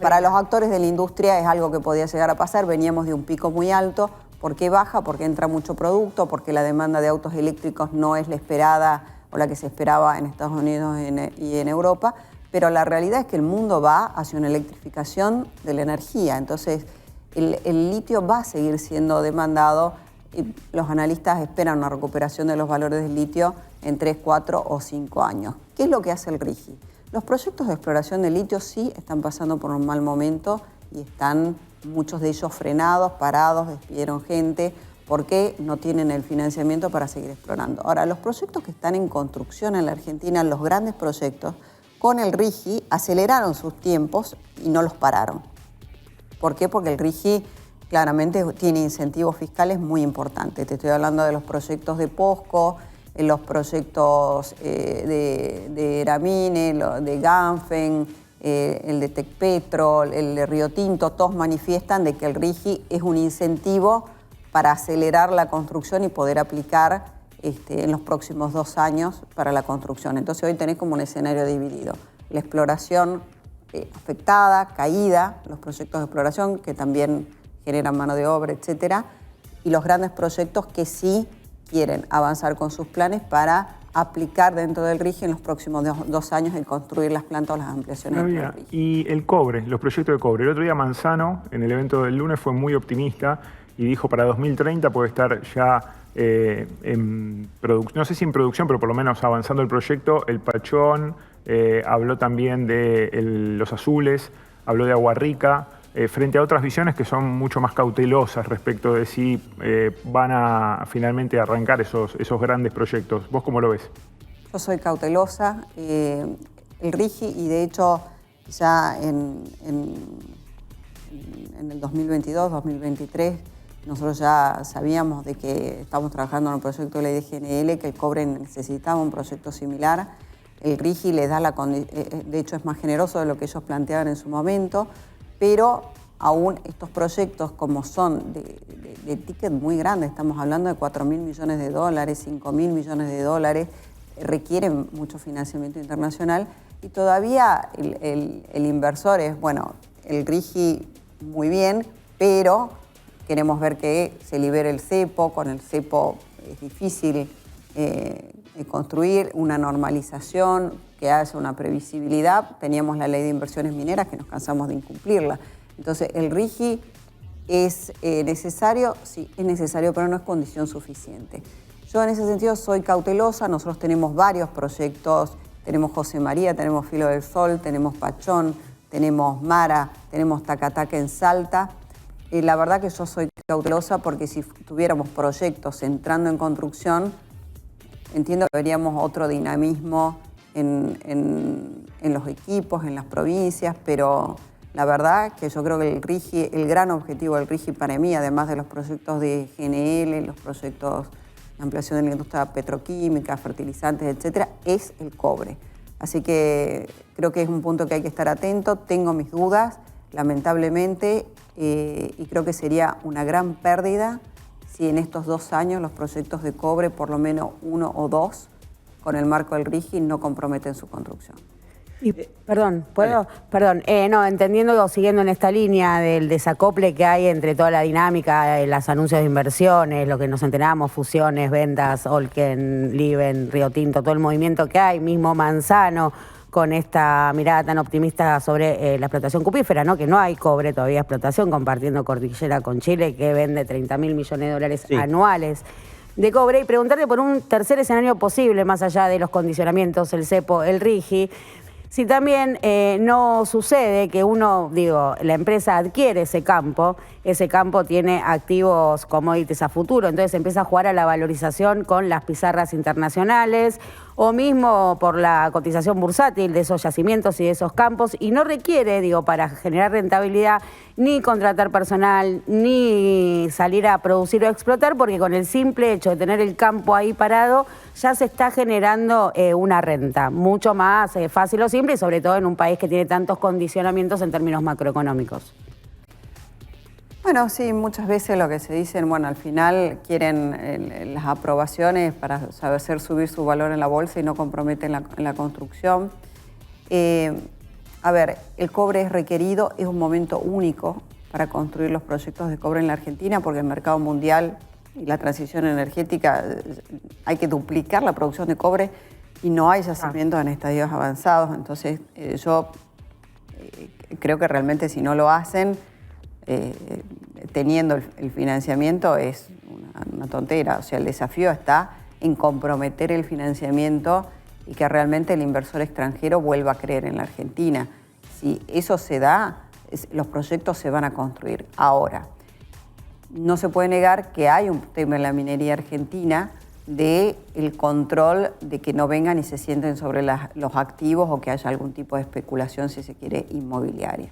para los actores de la industria es algo que podía llegar a pasar. Veníamos de un pico muy alto. ¿Por qué baja? Porque entra mucho producto, porque la demanda de autos eléctricos no es la esperada o la que se esperaba en Estados Unidos y en Europa. Pero la realidad es que el mundo va hacia una electrificación de la energía. Entonces, el litio va a seguir siendo demandado. Y los analistas esperan una recuperación de los valores del litio en 3, 4 o 5 años. ¿Qué es lo que hace el RIGI? Los proyectos de exploración de litio sí están pasando por un mal momento y están muchos de ellos frenados, parados, despidieron gente, ¿Por qué no tienen el financiamiento para seguir explorando? Ahora, los proyectos que están en construcción en la Argentina, los grandes proyectos, con el RIGI aceleraron sus tiempos y no los pararon. ¿Por qué? Porque el RIGI claramente tiene incentivos fiscales muy importantes. Te estoy hablando de los proyectos de POSCO, los proyectos de Eramine, de Ganfen, el de Tecpetrol, el de Río Tinto, todos manifiestan de que el RIGI es un incentivo para acelerar la construcción y poder aplicar en los próximos 2 años para la construcción. Entonces hoy tenés como un escenario dividido. La exploración afectada, caída, los proyectos de exploración que también generan mano de obra, etcétera, y los grandes proyectos que sí quieren avanzar con sus planes para aplicar dentro del RIGI en los próximos 2 años en construir las plantas o las ampliaciones del RIGI. Y el cobre, los proyectos de cobre. El otro día Manzano, en el evento del lunes, fue muy optimista y dijo para 2030 puede estar ya en producción, no sé si en producción, pero por lo menos avanzando el proyecto. El Pachón, habló también de los azules, habló de Agua Rica, frente a otras visiones que son mucho más cautelosas respecto de si van a finalmente arrancar esos grandes proyectos. ¿Vos cómo lo ves? Yo soy cautelosa. El RIGI, y de hecho ya en el 2022, 2023, nosotros ya sabíamos de que estamos trabajando en un proyecto de ley de GNL, que el cobre necesitaba un proyecto similar. El RIGI les da de hecho es más generoso de lo que ellos planteaban en su momento, pero aún estos proyectos, como son de ticket muy grandes, estamos hablando de 4.000 millones de dólares, 5.000 millones de dólares, requieren mucho financiamiento internacional y todavía el inversor es, bueno, el RIGI muy bien, pero queremos ver que se libere el cepo. Con el cepo es difícil construir una normalización, que haya una previsibilidad. Teníamos la ley de inversiones mineras que nos cansamos de incumplirla. Entonces, el RIGI es necesario, sí, es necesario, pero no es condición suficiente. Yo en ese sentido soy cautelosa. Nosotros tenemos varios proyectos, tenemos José María, tenemos Filo del Sol, tenemos Pachón, tenemos Mara, tenemos Tacataca en Salta. La verdad que yo soy cautelosa porque si tuviéramos proyectos entrando en construcción, entiendo que veríamos otro dinamismo en los equipos, en las provincias, pero la verdad que yo creo que el RIGI, el gran objetivo del RIGI para mí, además de los proyectos de GNL, los proyectos de ampliación de la industria petroquímica, fertilizantes, etcétera, es el cobre. Así que creo que es un punto que hay que estar atento. Tengo mis dudas, lamentablemente, y creo que sería una gran pérdida si en estos 2 años los proyectos de cobre, por lo menos 1 o 2, con el marco del RIGI, no comprometen su construcción. Y, perdón, ¿puedo? Perdón, no, entendiendo o siguiendo en esta línea del desacople que hay entre toda la dinámica, los anuncios de inversiones, lo que nos enteramos, fusiones, ventas, Olken, Liven, Río Tinto, todo el movimiento que hay, mismo Manzano, con esta mirada tan optimista sobre la explotación cupífera, ¿no? Que no hay cobre todavía explotación, compartiendo cordillera con Chile, que vende 30.000 millones de dólares anuales de cobre. Y preguntarte por un tercer escenario posible, más allá de los condicionamientos, el cepo, el RIGI, si también no sucede que la empresa adquiere ese campo tiene activos commodities a futuro, entonces empieza a jugar a la valorización con las pizarras internacionales o mismo por la cotización bursátil de esos yacimientos y de esos campos, y no requiere, para generar rentabilidad, ni contratar personal, ni salir a producir o explotar, porque con el simple hecho de tener el campo ahí parado, ya se está generando una renta mucho más fácil o simple, y sobre todo en un país que tiene tantos condicionamientos en términos macroeconómicos. Bueno, sí, muchas veces lo que se dicen, al final quieren las aprobaciones para hacer subir su valor en la bolsa y no comprometen la construcción. A ver, el cobre es requerido, es un momento único para construir los proyectos de cobre en la Argentina, porque el mercado mundial y la transición energética hay que duplicar la producción de cobre y no hay yacimientos en estadios avanzados. Entonces, yo creo que realmente si no lo hacen, teniendo el financiamiento es una tontera. O sea, el desafío está en comprometer el financiamiento y que realmente el inversor extranjero vuelva a creer en la Argentina. Si eso se da, los proyectos se van a construir. Ahora, no se puede negar que hay un tema en la minería argentina del control de que no vengan y se sienten sobre los activos o que haya algún tipo de especulación, si se quiere, inmobiliaria.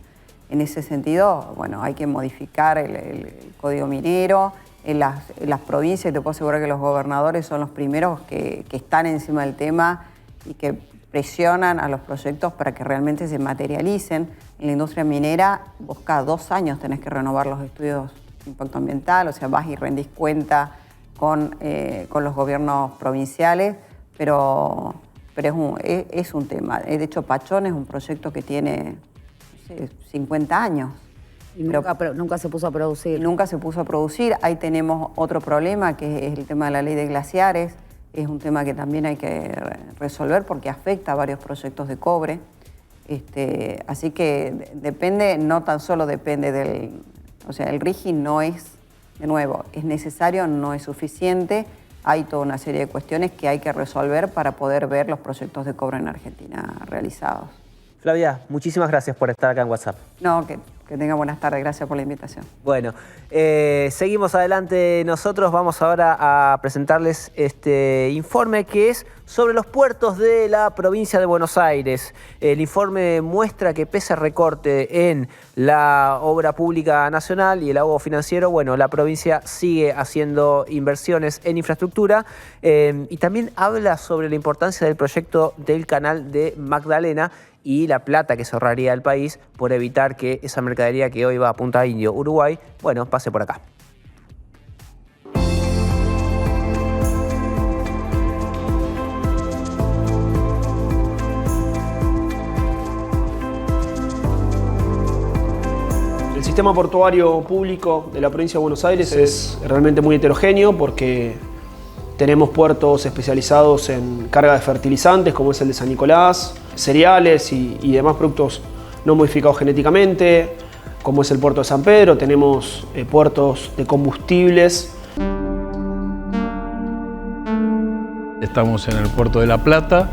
En ese sentido, bueno, hay que modificar el código minero. En las provincias, te puedo asegurar que los gobernadores son los primeros que están encima del tema y que presionan a los proyectos para que realmente se materialicen. En la industria minera, vos cada 2 años tenés que renovar los estudios de impacto ambiental, o sea, vas y rendís cuenta con los gobiernos provinciales, pero es un tema. De hecho, Pachón es un proyecto que tiene, no sé, 50 años. Y nunca se puso a producir. Nunca se puso a producir. Ahí tenemos otro problema, que es el tema de la ley de glaciares. Es un tema que también hay que resolver porque afecta a varios proyectos de cobre. Así que depende, no tan solo depende del... O sea, el RIGI no es, de nuevo, es necesario, no es suficiente. Hay toda una serie de cuestiones que hay que resolver para poder ver los proyectos de cobre en Argentina realizados. Flavia, muchísimas gracias por estar acá en WhatsApp. No, que tenga buenas tardes. Gracias por la invitación. Bueno, seguimos adelante. Nosotros vamos ahora a presentarles este informe que es sobre los puertos de la provincia de Buenos Aires. El informe muestra que pese al recorte en la obra pública nacional y el ahogo financiero, bueno, la provincia sigue haciendo inversiones en infraestructura y también habla sobre la importancia del proyecto del canal de Magdalena y la plata que se ahorraría el país por evitar que esa mercadería que hoy va a Punta Indio, Uruguay, bueno, pase por acá. El sistema portuario público de la provincia de Buenos Aires es realmente muy heterogéneo porque tenemos puertos especializados en carga de fertilizantes, como es el de San Nicolás, cereales y demás productos no modificados genéticamente, como es el puerto de San Pedro. Tenemos puertos de combustibles. Estamos en el puerto de La Plata,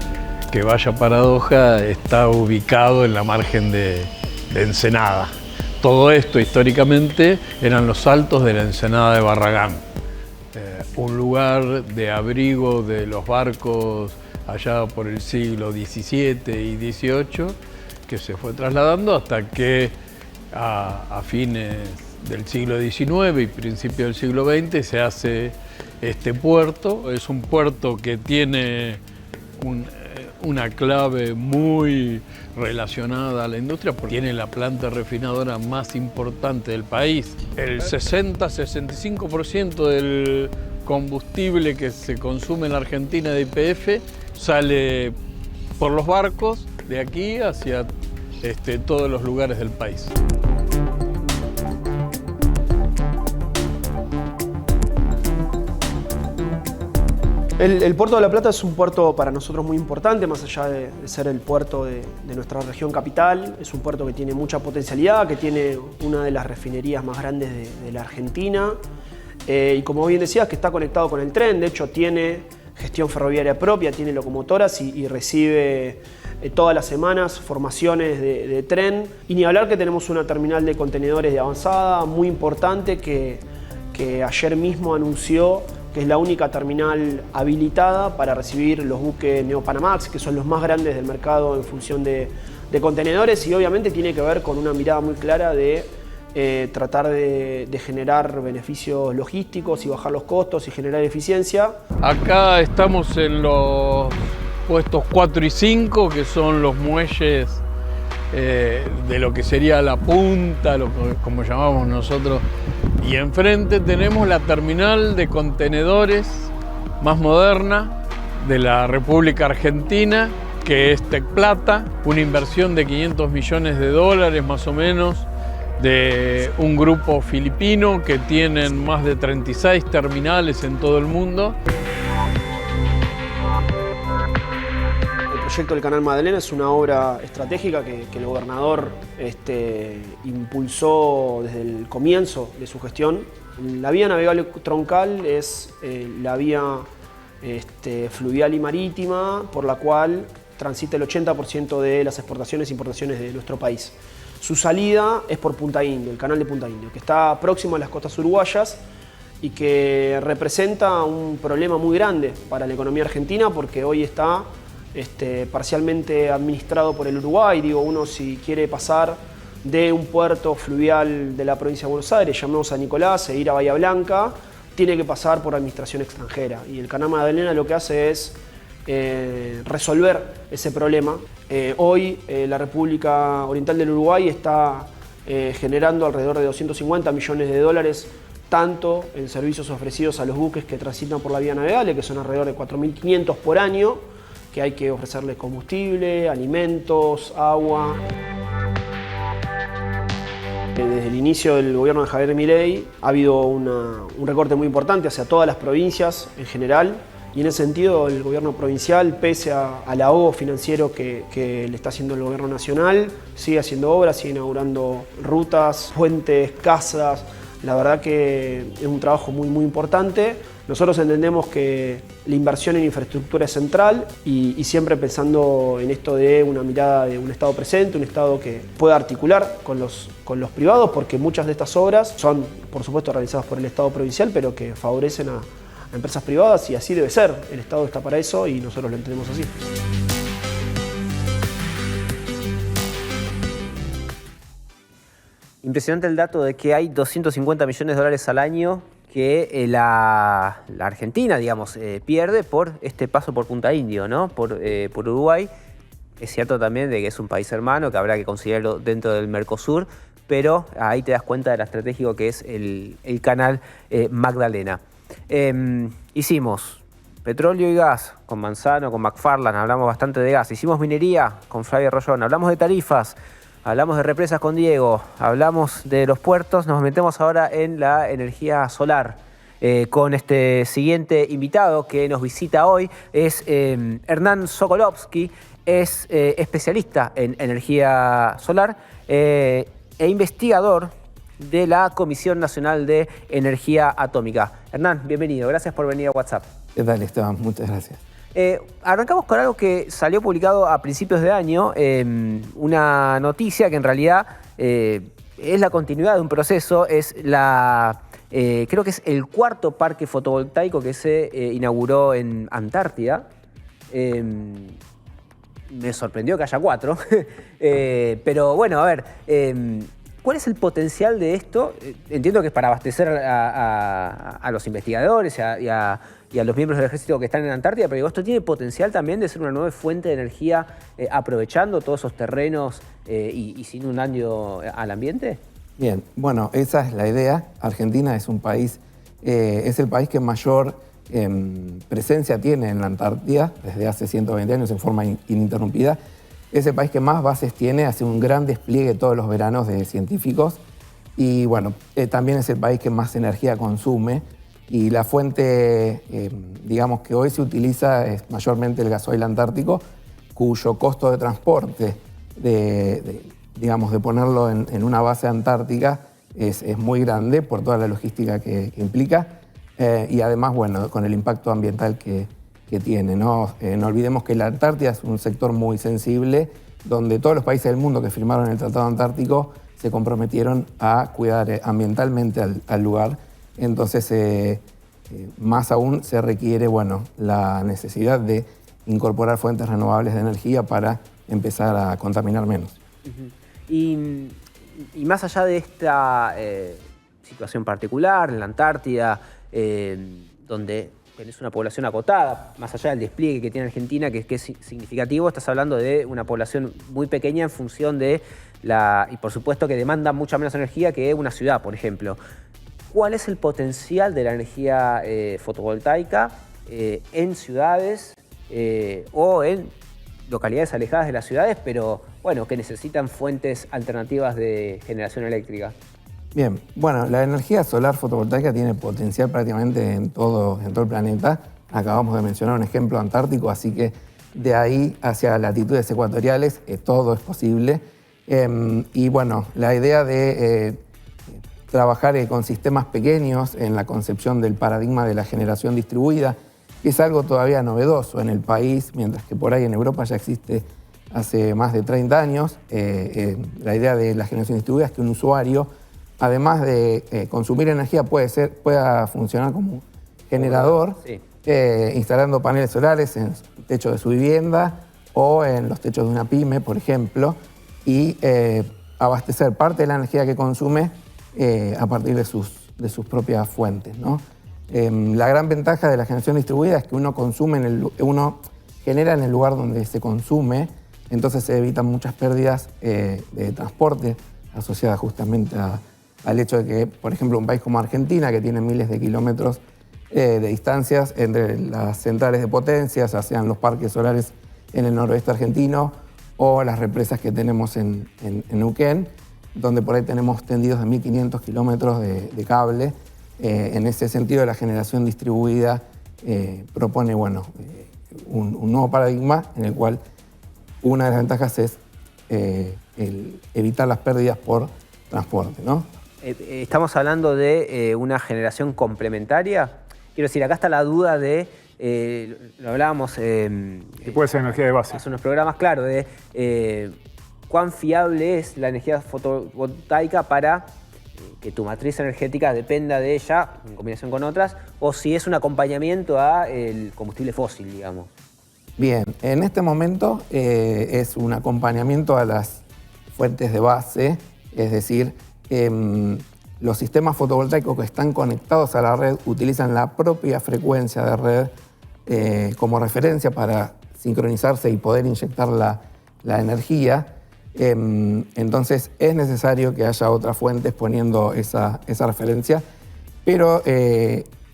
que vaya paradoja, está ubicado en la margen de Ensenada. Todo esto históricamente eran los altos de la Ensenada de Barragán. Un lugar de abrigo de los barcos allá por el siglo XVII y XVIII, que se fue trasladando hasta que a fines del siglo XIX y principios del siglo XX se hace este puerto. Es un puerto que tiene una clave muy relacionada a la industria porque tiene la planta refinadora más importante del país. El 60-65% del combustible que se consume en la Argentina de YPF sale por los barcos de aquí hacia todos los lugares del país. El puerto de La Plata es un puerto para nosotros muy importante, más allá de ser el puerto de nuestra región capital. Es un puerto que tiene mucha potencialidad, que tiene una de las refinerías más grandes de la Argentina. Y como bien decías, que está conectado con el tren. De hecho, tiene gestión ferroviaria propia, tiene locomotoras y recibe todas las semanas formaciones de tren. Y ni hablar que tenemos una terminal de contenedores de avanzada muy importante que ayer mismo anunció que es la única terminal habilitada para recibir los buques Neopanamax, que son los más grandes del mercado en función de contenedores, y obviamente tiene que ver con una mirada muy clara de tratar de generar beneficios logísticos y bajar los costos y generar eficiencia. Acá estamos en los puestos 4 y 5, que son los muelles de lo que sería la punta, como llamamos nosotros, y enfrente tenemos la terminal de contenedores más moderna de la República Argentina, que es Tecplata, una inversión de $500 millones más o menos, de un grupo filipino que tienen más de 36 terminales en todo el mundo. El proyecto del Canal Magdalena es una obra estratégica que el gobernador impulsó desde el comienzo de su gestión. La vía navegable troncal es la vía fluvial y marítima por la cual transita el 80% de las exportaciones e importaciones de nuestro país. Su salida es por Punta Indio, el canal de Punta Indio, que está próximo a las costas uruguayas y que representa un problema muy grande para la economía argentina porque hoy está parcialmente administrado por el Uruguay. Digo, uno si quiere pasar de un puerto fluvial de la provincia de Buenos Aires, llamado San Nicolás, e ir a Bahía Blanca, tiene que pasar por administración extranjera. Y el Canal Magdalena lo que hace es resolver ese problema. Hoy la República Oriental del Uruguay está generando alrededor de 250 millones de dólares tanto en servicios ofrecidos a los buques que transitan por la vía navegable, que son alrededor de 4.500 por año, que hay que ofrecerles combustible, alimentos, agua. Desde el inicio del gobierno de Javier Milei ha habido un recorte muy importante hacia todas las provincias en general, y en ese sentido el gobierno provincial, pese al ahogo financiero que le está haciendo el gobierno nacional, sigue haciendo obras, sigue inaugurando rutas, puentes, casas. La verdad que es un trabajo muy, muy importante. Nosotros entendemos que la inversión en infraestructura es central y siempre pensando en esto de una mirada de un Estado presente, un Estado que pueda articular con los privados, porque muchas de estas obras son, por supuesto, realizadas por el Estado provincial, pero que favorecen a empresas privadas, y así debe ser. El Estado está para eso y nosotros lo entendemos así. Impresionante el dato de que hay 250 millones de dólares al año que la Argentina, digamos, pierde por este paso por Punta Indio, ¿no? Por Uruguay. Es cierto también de que es un país hermano, que habrá que considerarlo dentro del Mercosur, pero ahí te das cuenta de lo estratégico que es el canal Magdalena. Hicimos petróleo y gas con Manzano, con McFarland, hablamos bastante de gas. Hicimos minería con Flavio Rollón, hablamos de tarifas, hablamos de represas con Diego, hablamos de los puertos. Nos metemos ahora en la energía solar con este siguiente invitado que nos visita hoy. Es Hernán Sokolovsky, es especialista en energía solar e investigador de la Comisión Nacional de Energía Atómica. Hernán, bienvenido. Gracias por venir a WhatsApp. ¿Qué tal, Esteban? Muchas gracias. Arrancamos con algo que salió publicado a principios de año, una noticia que en realidad es la continuidad de un proceso, es creo que es el cuarto parque fotovoltaico que se inauguró en Antártida. Me sorprendió que haya 4, pero bueno, a ver, ¿cuál es el potencial de esto? Entiendo que es para abastecer a los investigadores y a los miembros del ejército que están en Antártida, pero esto tiene potencial también de ser una nueva fuente de energía aprovechando todos esos terrenos y sin un daño al ambiente. Bien, bueno, esa es la idea. Argentina es un país, es el país que mayor presencia tiene en la Antártida desde hace 120 años en forma ininterrumpida. Es el país que más bases tiene, hace un gran despliegue todos los veranos de científicos y bueno, también es el país que más energía consume y la fuente, digamos, que hoy se utiliza es mayormente el gasoil antártico, cuyo costo de transporte, digamos, de ponerlo en una base antártica es muy grande por toda la logística que implica y además, bueno, con el impacto ambiental que tiene, ¿no? No olvidemos que la Antártida es un sector muy sensible, donde todos los países del mundo que firmaron el Tratado Antártico se comprometieron a cuidar ambientalmente al lugar. Entonces, más aún se requiere, bueno, la necesidad de incorporar fuentes renovables de energía para empezar a contaminar menos. Y más allá de esta situación particular en la Antártida, donde tenés una población acotada, más allá del despliegue que tiene Argentina, que es significativo, estás hablando de una población muy pequeña en función de y por supuesto que demanda mucha menos energía que una ciudad, por ejemplo. ¿Cuál es el potencial de la energía fotovoltaica en ciudades o en localidades alejadas de las ciudades, pero bueno, que necesitan fuentes alternativas de generación eléctrica? Bien, bueno, la energía solar fotovoltaica tiene potencial prácticamente en todo el planeta. Acabamos de mencionar un ejemplo antártico, así que de ahí hacia latitudes ecuatoriales todo es posible. Y bueno, la idea de trabajar con sistemas pequeños en la concepción del paradigma de la generación distribuida es algo todavía novedoso en el país, mientras que por ahí en Europa ya existe hace más de 30 años. La idea de la generación distribuida es que un usuario, además de consumir energía, pueda funcionar como generador, instalando paneles solares en el techo de su vivienda o en los techos de una pyme, por ejemplo, y abastecer parte de la energía que consume a partir de sus propias fuentes, ¿no? La gran ventaja de la generación distribuida es que uno genera en el lugar donde se consume, entonces se evitan muchas pérdidas de transporte asociadas justamente al hecho de que, por ejemplo, un país como Argentina, que tiene miles de kilómetros de distancias entre las centrales de potencia, ya sean los parques solares en el noroeste argentino o las represas que tenemos en Neuquén, donde por ahí tenemos tendidos de 1.500 kilómetros de cable. En ese sentido, la generación distribuida propone un nuevo paradigma en el cual una de las ventajas es evitar las pérdidas por transporte, ¿no? Estamos hablando de una generación complementaria. Quiero decir, acá está la duda de, lo hablábamos que puede ser energía de base. Hace unos programas, claro, de cuán fiable es la energía fotovoltaica para que tu matriz energética dependa de ella en combinación con otras, o si es un acompañamiento al combustible fósil, digamos. Bien, en este momento es un acompañamiento a las fuentes de base, es decir, los sistemas fotovoltaicos que están conectados a la red utilizan la propia frecuencia de red como referencia para sincronizarse y poder inyectar la energía. Entonces es necesario que haya otras fuentes poniendo esa referencia, pero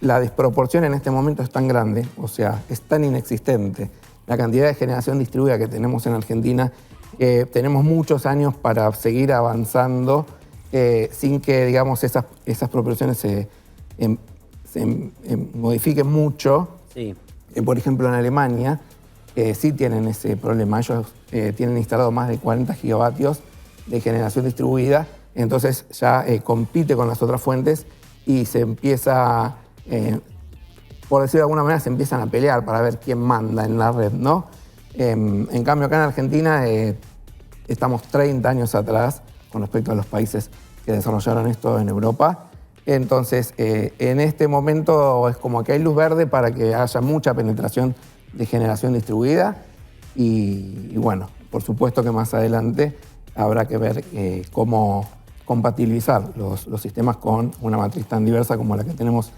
la desproporción en este momento es tan grande, o sea, es tan inexistente la cantidad de generación distribuida que tenemos en Argentina. Tenemos muchos años para seguir avanzando sin que, digamos, esas proporciones se modifiquen mucho. Sí. Por ejemplo, en Alemania sí tienen ese problema. Ellos tienen instalado más de 40 gigavatios de generación distribuida, entonces ya compite con las otras fuentes y se empieza, por decirlo de alguna manera, se empiezan a pelear para ver quién manda en la red, ¿no? En cambio, acá en Argentina estamos 30 años atrás con respecto a los países que desarrollaron esto en Europa. Entonces, en este momento es como que hay luz verde para que haya mucha penetración de generación distribuida y bueno, por supuesto que más adelante habrá que ver cómo compatibilizar los sistemas con una matriz tan diversa como la que tenemos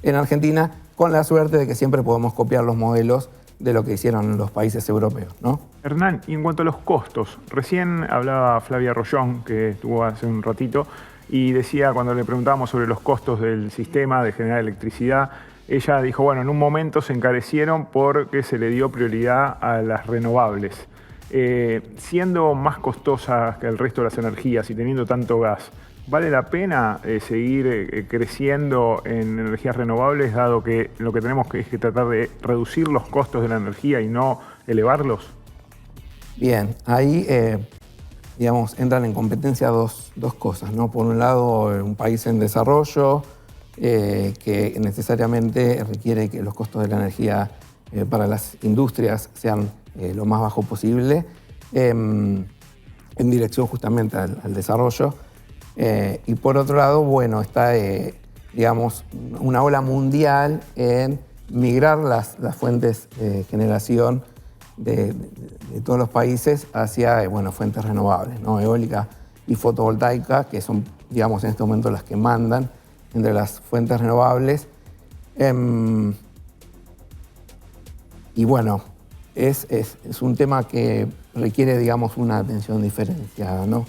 en Argentina, con la suerte de que siempre podemos copiar los modelos de lo que hicieron los países europeos, ¿no? Hernán, y en cuanto a los costos, recién hablaba Flavia Rollón, que estuvo hace un ratito, y decía, cuando le preguntábamos sobre los costos del sistema de generar electricidad, ella dijo, bueno, en un momento se encarecieron porque se le dio prioridad a las renovables. Siendo más costosas que el resto de las energías y teniendo tanto gas, ¿vale la pena seguir creciendo en energías renovables, dado que lo que tenemos es que tratar de reducir los costos de la energía y no elevarlos? Bien, ahí digamos, entran en competencia dos cosas, ¿no? Por un lado, un país en desarrollo que necesariamente requiere que los costos de la energía para las industrias sean lo más bajo posible, en dirección justamente al desarrollo. Y por otro lado, bueno, está, digamos, una ola mundial en migrar las fuentes de generación de todos los países hacia, bueno, fuentes renovables, ¿no? Eólica y fotovoltaica, que son, digamos, en este momento las que mandan entre las fuentes renovables. Y bueno, es un tema que requiere, digamos, una atención diferenciada, ¿no?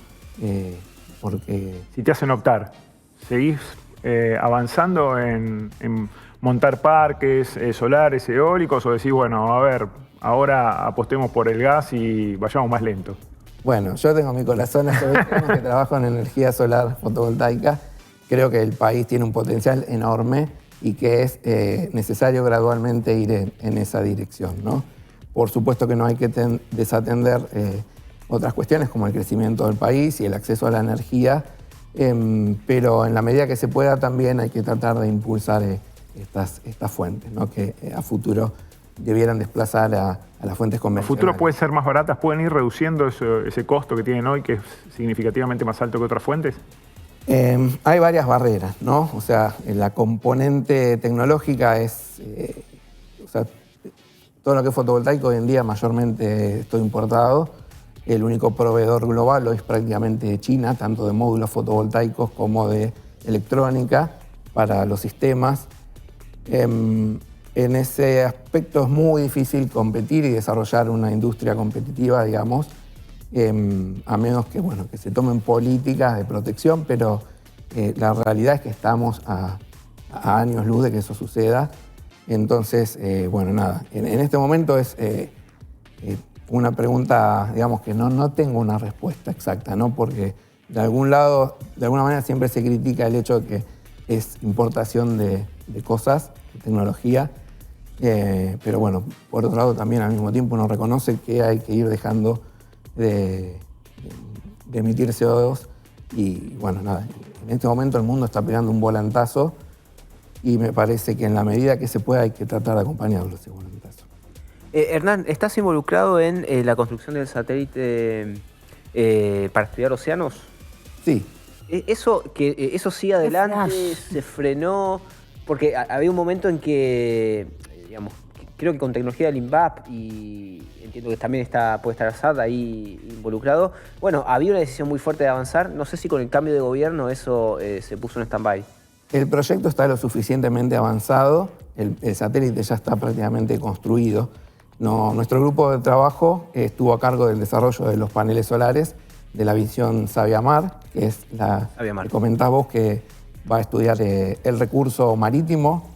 Porque si te hacen optar, ¿seguís avanzando en montar parques solares, eólicos, o decís, bueno, a ver, ahora apostemos por el gas y vayamos más lento? Bueno, yo tengo mi corazón que trabajo en energía solar fotovoltaica. Creo que el país tiene un potencial enorme y que es necesario gradualmente ir en esa dirección, ¿no? Por supuesto que no hay que desatender otras cuestiones como el crecimiento del país y el acceso a la energía, pero en la medida que se pueda también hay que tratar de impulsar estas fuentes, ¿no? Que a futuro debieran desplazar a las fuentes ¿En el convencionales. futuro pueden ser más baratas? ¿Pueden ir reduciendo ese costo que tienen hoy, que es significativamente más alto que otras fuentes? Hay varias barreras, ¿no? O sea, la componente tecnológica es... o sea, todo lo que es fotovoltaico hoy en día mayormente es todo importado. El único proveedor global hoy es prácticamente China, tanto de módulos fotovoltaicos como de electrónica para los sistemas. En ese aspecto es muy difícil competir y desarrollar una industria competitiva, digamos, a menos que, bueno, que se tomen políticas de protección, pero la realidad es que estamos a años luz de que eso suceda. Entonces, bueno, nada, en este momento es una pregunta, digamos, que no tengo una respuesta exacta, ¿no? Porque de algún lado, de alguna manera siempre se critica el hecho de que es importación de cosas, de tecnología, pero bueno, por otro lado también al mismo tiempo uno reconoce que hay que ir dejando de emitir CO2 y bueno, nada, en este momento el mundo está pegando un volantazo y me parece que en la medida que se pueda hay que tratar de acompañarlo ese volantazo. Hernán, ¿estás involucrado en la construcción del satélite para estudiar océanos? Sí. Eso sigue adelante, se frenó, porque había un momento en que, digamos, creo que con tecnología del INVAP y entiendo que también puede estar SAT ahí involucrado, bueno, había una decisión muy fuerte de avanzar, no sé si con el cambio de gobierno eso se puso en stand-by. El proyecto está lo suficientemente avanzado, el satélite ya está prácticamente construido. Nuestro grupo de trabajo estuvo a cargo del desarrollo de los paneles solares de la visión Saviamar, que es la que comentás vos, que va a estudiar el recurso marítimo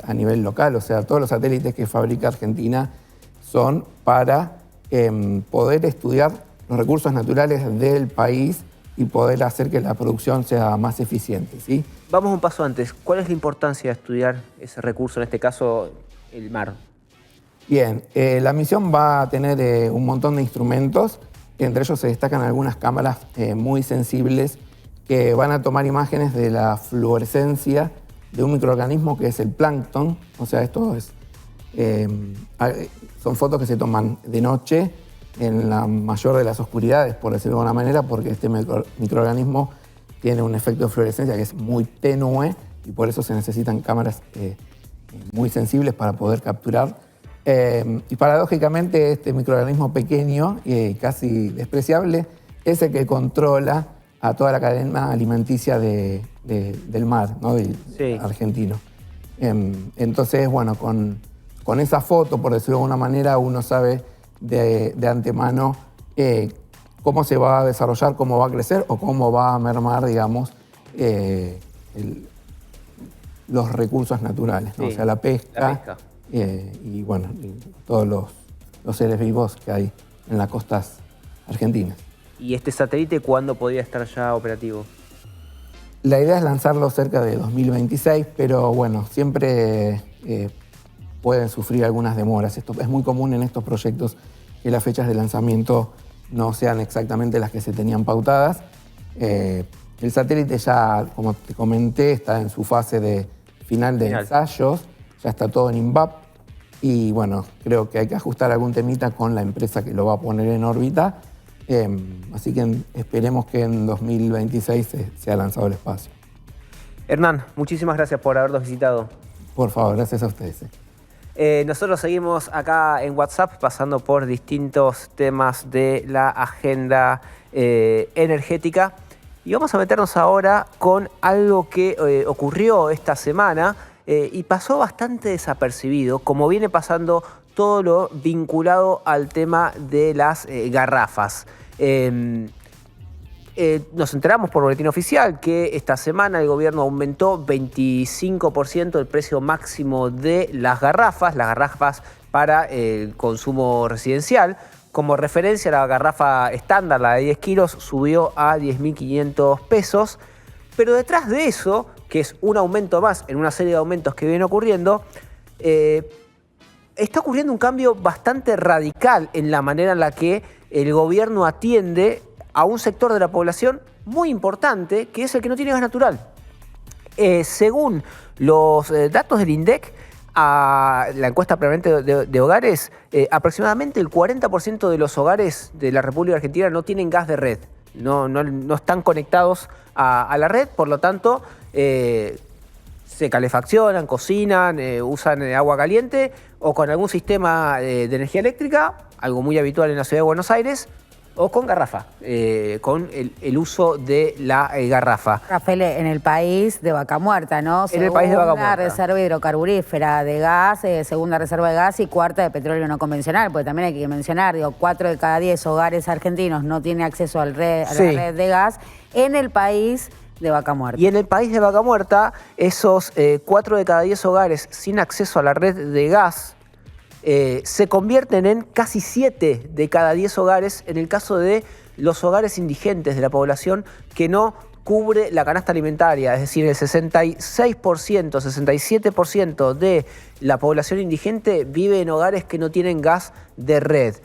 a nivel local. O sea, todos los satélites que fabrica Argentina son para poder estudiar los recursos naturales del país y poder hacer que la producción sea más eficiente, ¿sí? Vamos un paso antes. ¿Cuál es la importancia de estudiar ese recurso, en este caso el mar? Bien, la misión va a tener un montón de instrumentos, entre ellos se destacan algunas cámaras muy sensibles que van a tomar imágenes de la fluorescencia de un microorganismo que es el plancton. O sea, esto es, son fotos que se toman de noche en la mayor de las oscuridades, por decirlo de alguna manera, porque este microorganismo tiene un efecto de fluorescencia que es muy tenue y por eso se necesitan cámaras muy sensibles para poder capturar. Y paradójicamente este microorganismo pequeño y casi despreciable es el que controla a toda la cadena alimenticia del mar, ¿no? Sí. Argentino. Entonces, bueno, con esa foto, por decirlo de alguna manera, uno sabe de antemano cómo se va a desarrollar, cómo va a crecer o cómo va a mermar, digamos, los recursos naturales, ¿no? Sí, o sea, la pesca. Y bueno, y todos los seres vivos que hay en las costas argentinas. ¿Y este satélite cuándo podría estar ya operativo? La idea es lanzarlo cerca de 2026, pero bueno, siempre pueden sufrir algunas demoras. Esto es muy común en estos proyectos que las fechas de lanzamiento no sean exactamente las que se tenían pautadas. El satélite ya, como te comenté, está en su fase de final de ensayos, ya está todo en INVAP y bueno, creo que hay que ajustar algún temita con la empresa que lo va a poner en órbita. Así que esperemos que en 2026 sea lanzado al espacio. Hernán, muchísimas gracias por habernos visitado. Por favor, gracias a ustedes. Nosotros seguimos acá en WhatsApp pasando por distintos temas de la agenda energética y vamos a meternos ahora con algo que ocurrió esta semana y pasó bastante desapercibido, como viene pasando todo lo vinculado al tema de las garrafas. Nos enteramos por boletín oficial que esta semana el gobierno aumentó 25% el precio máximo de las garrafas para el consumo residencial. Como referencia, la garrafa estándar, la de 10 kilos, subió a 10.500 pesos. Pero detrás de eso, que es un aumento más en una serie de aumentos que vienen ocurriendo, está ocurriendo un cambio bastante radical en la manera en la que el gobierno atiende a un sector de la población muy importante, que es el que no tiene gas natural. Según los datos del INDEC, a la encuesta permanente de hogares, aproximadamente el 40% de los hogares de la República Argentina no tienen gas de red, no están conectados a la red, por lo tanto se calefaccionan, cocinan, usan agua caliente o con algún sistema de energía eléctrica, algo muy habitual en la ciudad de Buenos Aires, o con garrafa, con el uso de la garrafa. Rafael, en el país de Vaca Muerta, ¿no? En el país de Vaca Muerta. Segunda reserva hidrocarburífera de gas, segunda reserva de gas y cuarta de petróleo no convencional, porque también hay que mencionar, 4 de cada 10 hogares argentinos no tienen acceso a la red de gas en el país de Vaca Muerta. Y en el país de Vaca Muerta, esos 4 de cada 10 hogares sin acceso a la red de gas se convierten en casi 7 de cada 10 hogares en el caso de los hogares indigentes de la población que no cubre la canasta alimentaria, es decir, el 66%, 67% de la población indigente vive en hogares que no tienen gas de red.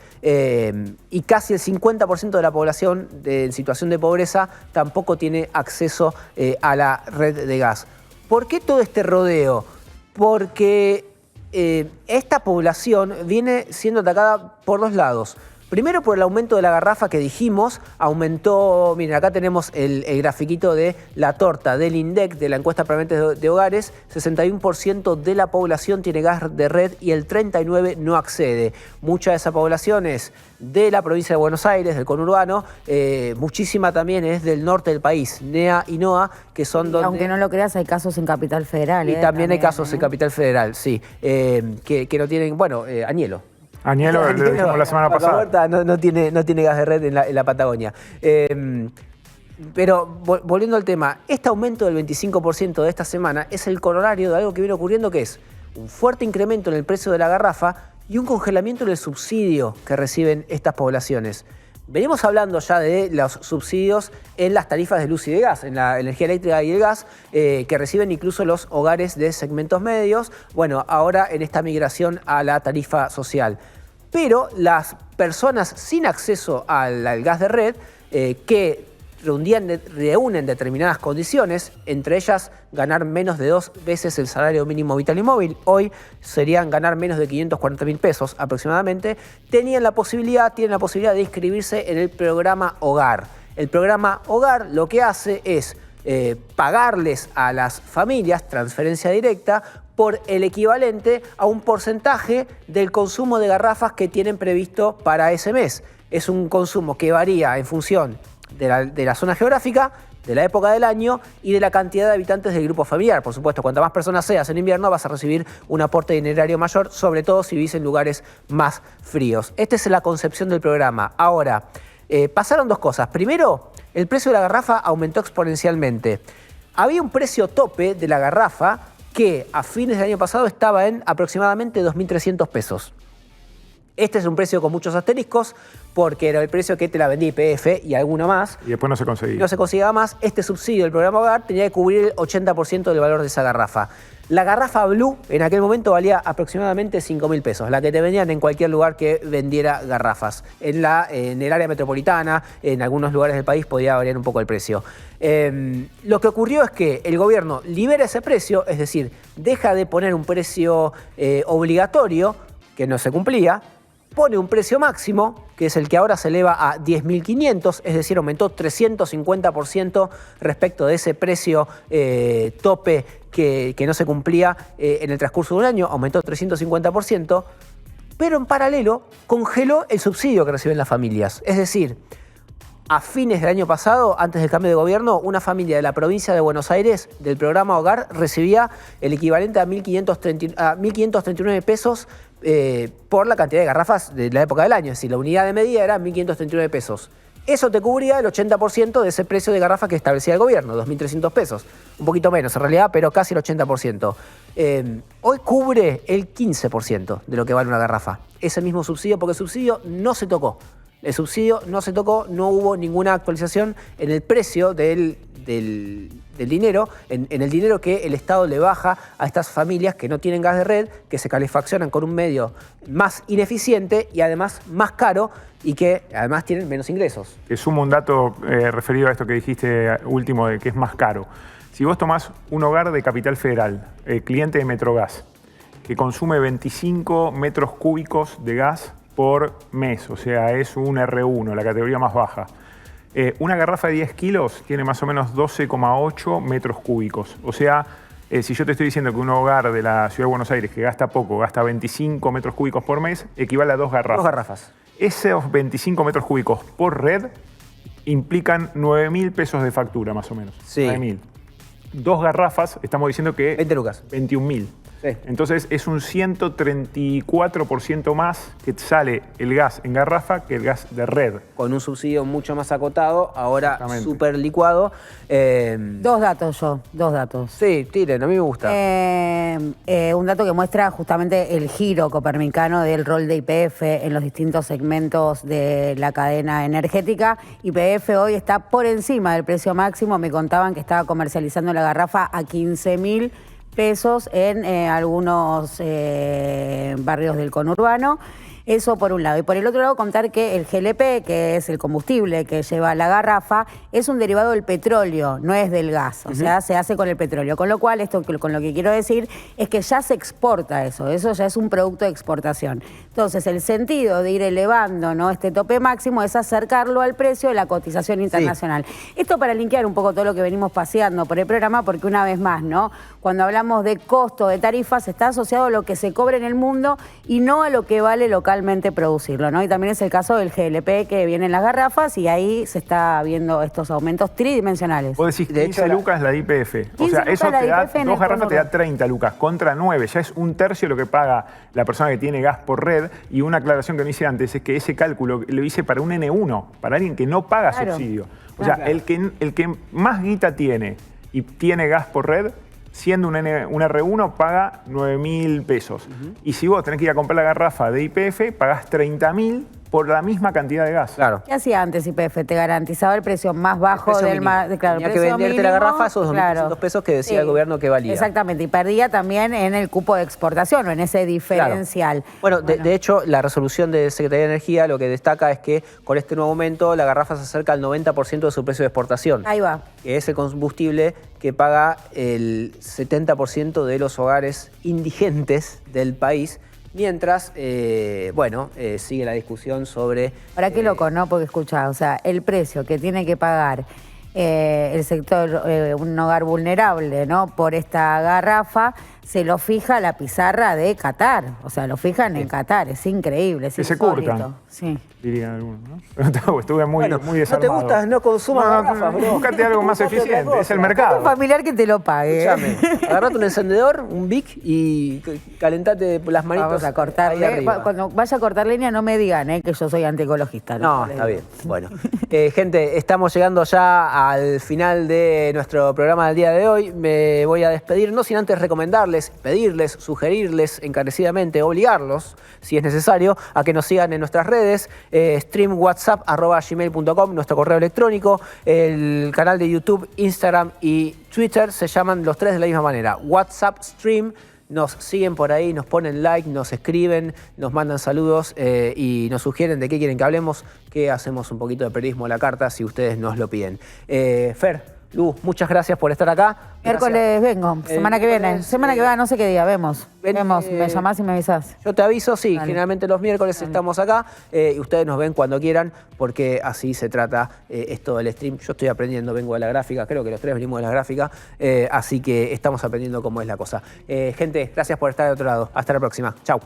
Y casi el 50% de la población en situación de pobreza tampoco tiene acceso a la red de gas. ¿Por qué todo este rodeo? Porque esta población viene siendo atacada por dos lados. Primero por el aumento de la garrafa que dijimos, aumentó, miren, acá tenemos el grafiquito de la torta del INDEC, de la encuesta permanente de hogares, 61% de la población tiene gas de red y el 39% no accede. Mucha de esa población es de la provincia de Buenos Aires, del conurbano, muchísima también es del norte del país, NEA y NOA, que son donde... Aunque no lo creas, hay casos en Capital Federal. Y también hay casos en Capital Federal, sí, que no tienen, bueno, Añelo. Añelo, lo dijimos la semana pasada. Vaca Muerta no tiene gas de red en la Patagonia. Pero volviendo al tema, este aumento del 25% de esta semana es el corolario de algo que viene ocurriendo, que es un fuerte incremento en el precio de la garrafa y un congelamiento en el subsidio que reciben estas poblaciones. Venimos hablando ya de los subsidios en las tarifas de luz y de gas, en la energía eléctrica y el gas, que reciben incluso los hogares de segmentos medios. Bueno, ahora en esta migración a la tarifa social. Pero las personas sin acceso al gas de red, que reúnen determinadas condiciones, entre ellas ganar menos de 2 veces el salario mínimo vital y móvil, hoy serían ganar menos de 540.000 pesos aproximadamente, tienen la posibilidad de inscribirse en el programa Hogar. El programa Hogar lo que hace es pagarles a las familias transferencia directa por el equivalente a un porcentaje del consumo de garrafas que tienen previsto para ese mes. Es un consumo que varía en función de la zona geográfica, de la época del año y de la cantidad de habitantes del grupo familiar. Por supuesto, cuanto más personas seas en invierno vas a recibir un aporte dinerario mayor, sobre todo si vivís en lugares más fríos. Esta es la concepción del programa. Ahora, pasaron dos cosas. Primero, el precio de la garrafa aumentó exponencialmente. Había un precio tope de la garrafa que a fines del año pasado estaba en aproximadamente 2.300 pesos. Este es un precio con muchos asteriscos porque era el precio que te la vendí YPF y alguno más. Y después no se conseguía. No se conseguía más. Este subsidio del programa Hogar tenía que cubrir el 80% del valor de esa garrafa. La garrafa Blue en aquel momento valía aproximadamente 5.000 pesos, la que te vendían en cualquier lugar que vendiera garrafas. En el área metropolitana, en algunos lugares del país podía variar un poco el precio. Lo que ocurrió es que el gobierno libera ese precio, es decir, deja de poner un precio obligatorio, que no se cumplía, pone un precio máximo, que es el que ahora se eleva a 10.500, es decir, aumentó 350% respecto de ese precio tope que no se cumplía en el transcurso de un año, aumentó 350%, pero en paralelo congeló el subsidio que reciben las familias. Es decir, a fines del año pasado, antes del cambio de gobierno, una familia de la provincia de Buenos Aires del programa Hogar recibía el equivalente a 1.539 pesos por la cantidad de garrafas de la época del año. Es decir, la unidad de medida era 1.539 pesos. Eso te cubría el 80% de ese precio de garrafa que establecía el gobierno, 2.300 pesos. Un poquito menos en realidad, pero casi el 80%. Hoy cubre el 15% de lo que vale una garrafa. Ese mismo subsidio, porque el subsidio no se tocó. El subsidio no se tocó, no hubo ninguna actualización en el precio del dinero, en el dinero que el Estado le baja a estas familias que no tienen gas de red, que se calefaccionan con un medio más ineficiente y además más caro y que además tienen menos ingresos. Te sumo un dato referido a esto que dijiste último, de que es más caro. Si vos tomás un hogar de Capital Federal, cliente de Metrogas, que consume 25 metros cúbicos de gas por mes, o sea, es un R1, la categoría más baja. Una garrafa de 10 kilos tiene más o menos 12,8 metros cúbicos. O sea, si yo te estoy diciendo que un hogar de la Ciudad de Buenos Aires que gasta poco, gasta 25 metros cúbicos por mes, equivale a 2 garrafas. 2 garrafas. Esos 25 metros cúbicos por red implican 9.000 pesos de factura, más o menos. Sí. 9.000. 2 garrafas, estamos diciendo que... 20 lucas. 21.000. Sí. Entonces es un 134% más que sale el gas en garrafa que el gas de red. Con un subsidio mucho más acotado, ahora Exactamente. súper licuado. Dos datos. Sí, tiren, a mí me gusta. Un dato que muestra justamente el giro copernicano del rol de YPF en los distintos segmentos de la cadena energética. YPF hoy está por encima del precio máximo. Me contaban que estaba comercializando la garrafa a 15.000 pesos en algunos barrios del conurbano. Eso por un lado. Y por el otro lado, contar que el GLP, que es el combustible que lleva la garrafa, es un derivado del petróleo, no es del gas. O sea, se hace con el petróleo. Con lo cual, esto con lo que quiero decir es que ya se exporta eso. Eso ya es un producto de exportación. Entonces, el sentido de ir elevando, ¿no?, este tope máximo es acercarlo al precio de la cotización internacional. Sí. Esto para linkear un poco todo lo que venimos paseando por el programa, porque una vez más, ¿no?, cuando hablamos de costo de tarifas, está asociado a lo que se cobra en el mundo y no a lo que vale localmente producirlo, ¿no? Y también es el caso del GLP que viene en las garrafas y ahí se está viendo estos aumentos tridimensionales. Vos decís 15 lucas la IPF. O sea, eso te da, 2 garrafas te da 30 lucas contra 9. Ya es un tercio lo que paga la persona que tiene gas por red. Y una aclaración que no hice antes es que ese cálculo lo hice para un N1, para alguien que no paga subsidio. O sea, el que más guita tiene y tiene gas por red, siendo un R1, paga 9.000 pesos. Y si vos tenés que ir a comprar la garrafa de YPF, pagás 30.000 por la misma cantidad de gas. Claro. ¿Qué hacía antes YPF? Te garantizaba el precio más bajo del más. Claro, tenía que venderte la garrafa, esos 2.500 pesos que decía el gobierno que valía. Exactamente, y perdía también en el cupo de exportación o en ese diferencial. Claro. Bueno, de hecho, la resolución de Secretaría de Energía lo que destaca es que con este nuevo aumento la garrafa se acerca al 90% de su precio de exportación. Ahí va. Que es el combustible que paga el 70% de los hogares indigentes del país. Mientras, sigue la discusión sobre... Ahora qué loco, ¿no? Porque escucha, o sea, el precio que tiene que pagar el sector, un hogar vulnerable, ¿no?, por esta garrafa, se lo fija la pizarra de Qatar. O sea, lo fijan en Qatar. Es increíble, es insólito. Se curtan. Sí. Dirían algunos, ¿no? Estuve muy desarmado. No te gusta, no consumas garrafas, bro. Búscate algo más eficiente, es el mercado. Un familiar que te lo pague. Escuchame, agarrate un encendedor, un Bic y calentate las manitos. Vamos a cortarle. Cuando vaya a cortar leña no me digan que yo soy antiecologista. No, está bien. Bueno, gente, estamos llegando ya al final de nuestro programa del día de hoy. Me voy a despedir, no sin antes recomendarles, pedirles, sugerirles encarecidamente, obligarlos, si es necesario, a que nos sigan en nuestras redes, streamwhatsapp@gmail.com, nuestro correo electrónico, el canal de YouTube, Instagram y Twitter se llaman los tres de la misma manera, WhatsApp Stream. Nos siguen por ahí, nos ponen like, nos escriben, nos mandan saludos y nos sugieren de qué quieren que hablemos, que hacemos un poquito de periodismo a la carta si ustedes nos lo piden. Fer, Lu, muchas gracias por estar acá. Miércoles vengo, semana que viene. Semana que viene, no sé qué día, vemos. Me llamás y me avisás. Yo te aviso, sí, Dale. generalmente los miércoles estamos acá y ustedes nos ven cuando quieran porque así se trata esto del stream. Yo estoy aprendiendo, vengo de la gráfica, creo que los tres venimos de la gráfica, así que estamos aprendiendo cómo es la cosa. Gente, gracias por estar de otro lado. Hasta la próxima. Chau.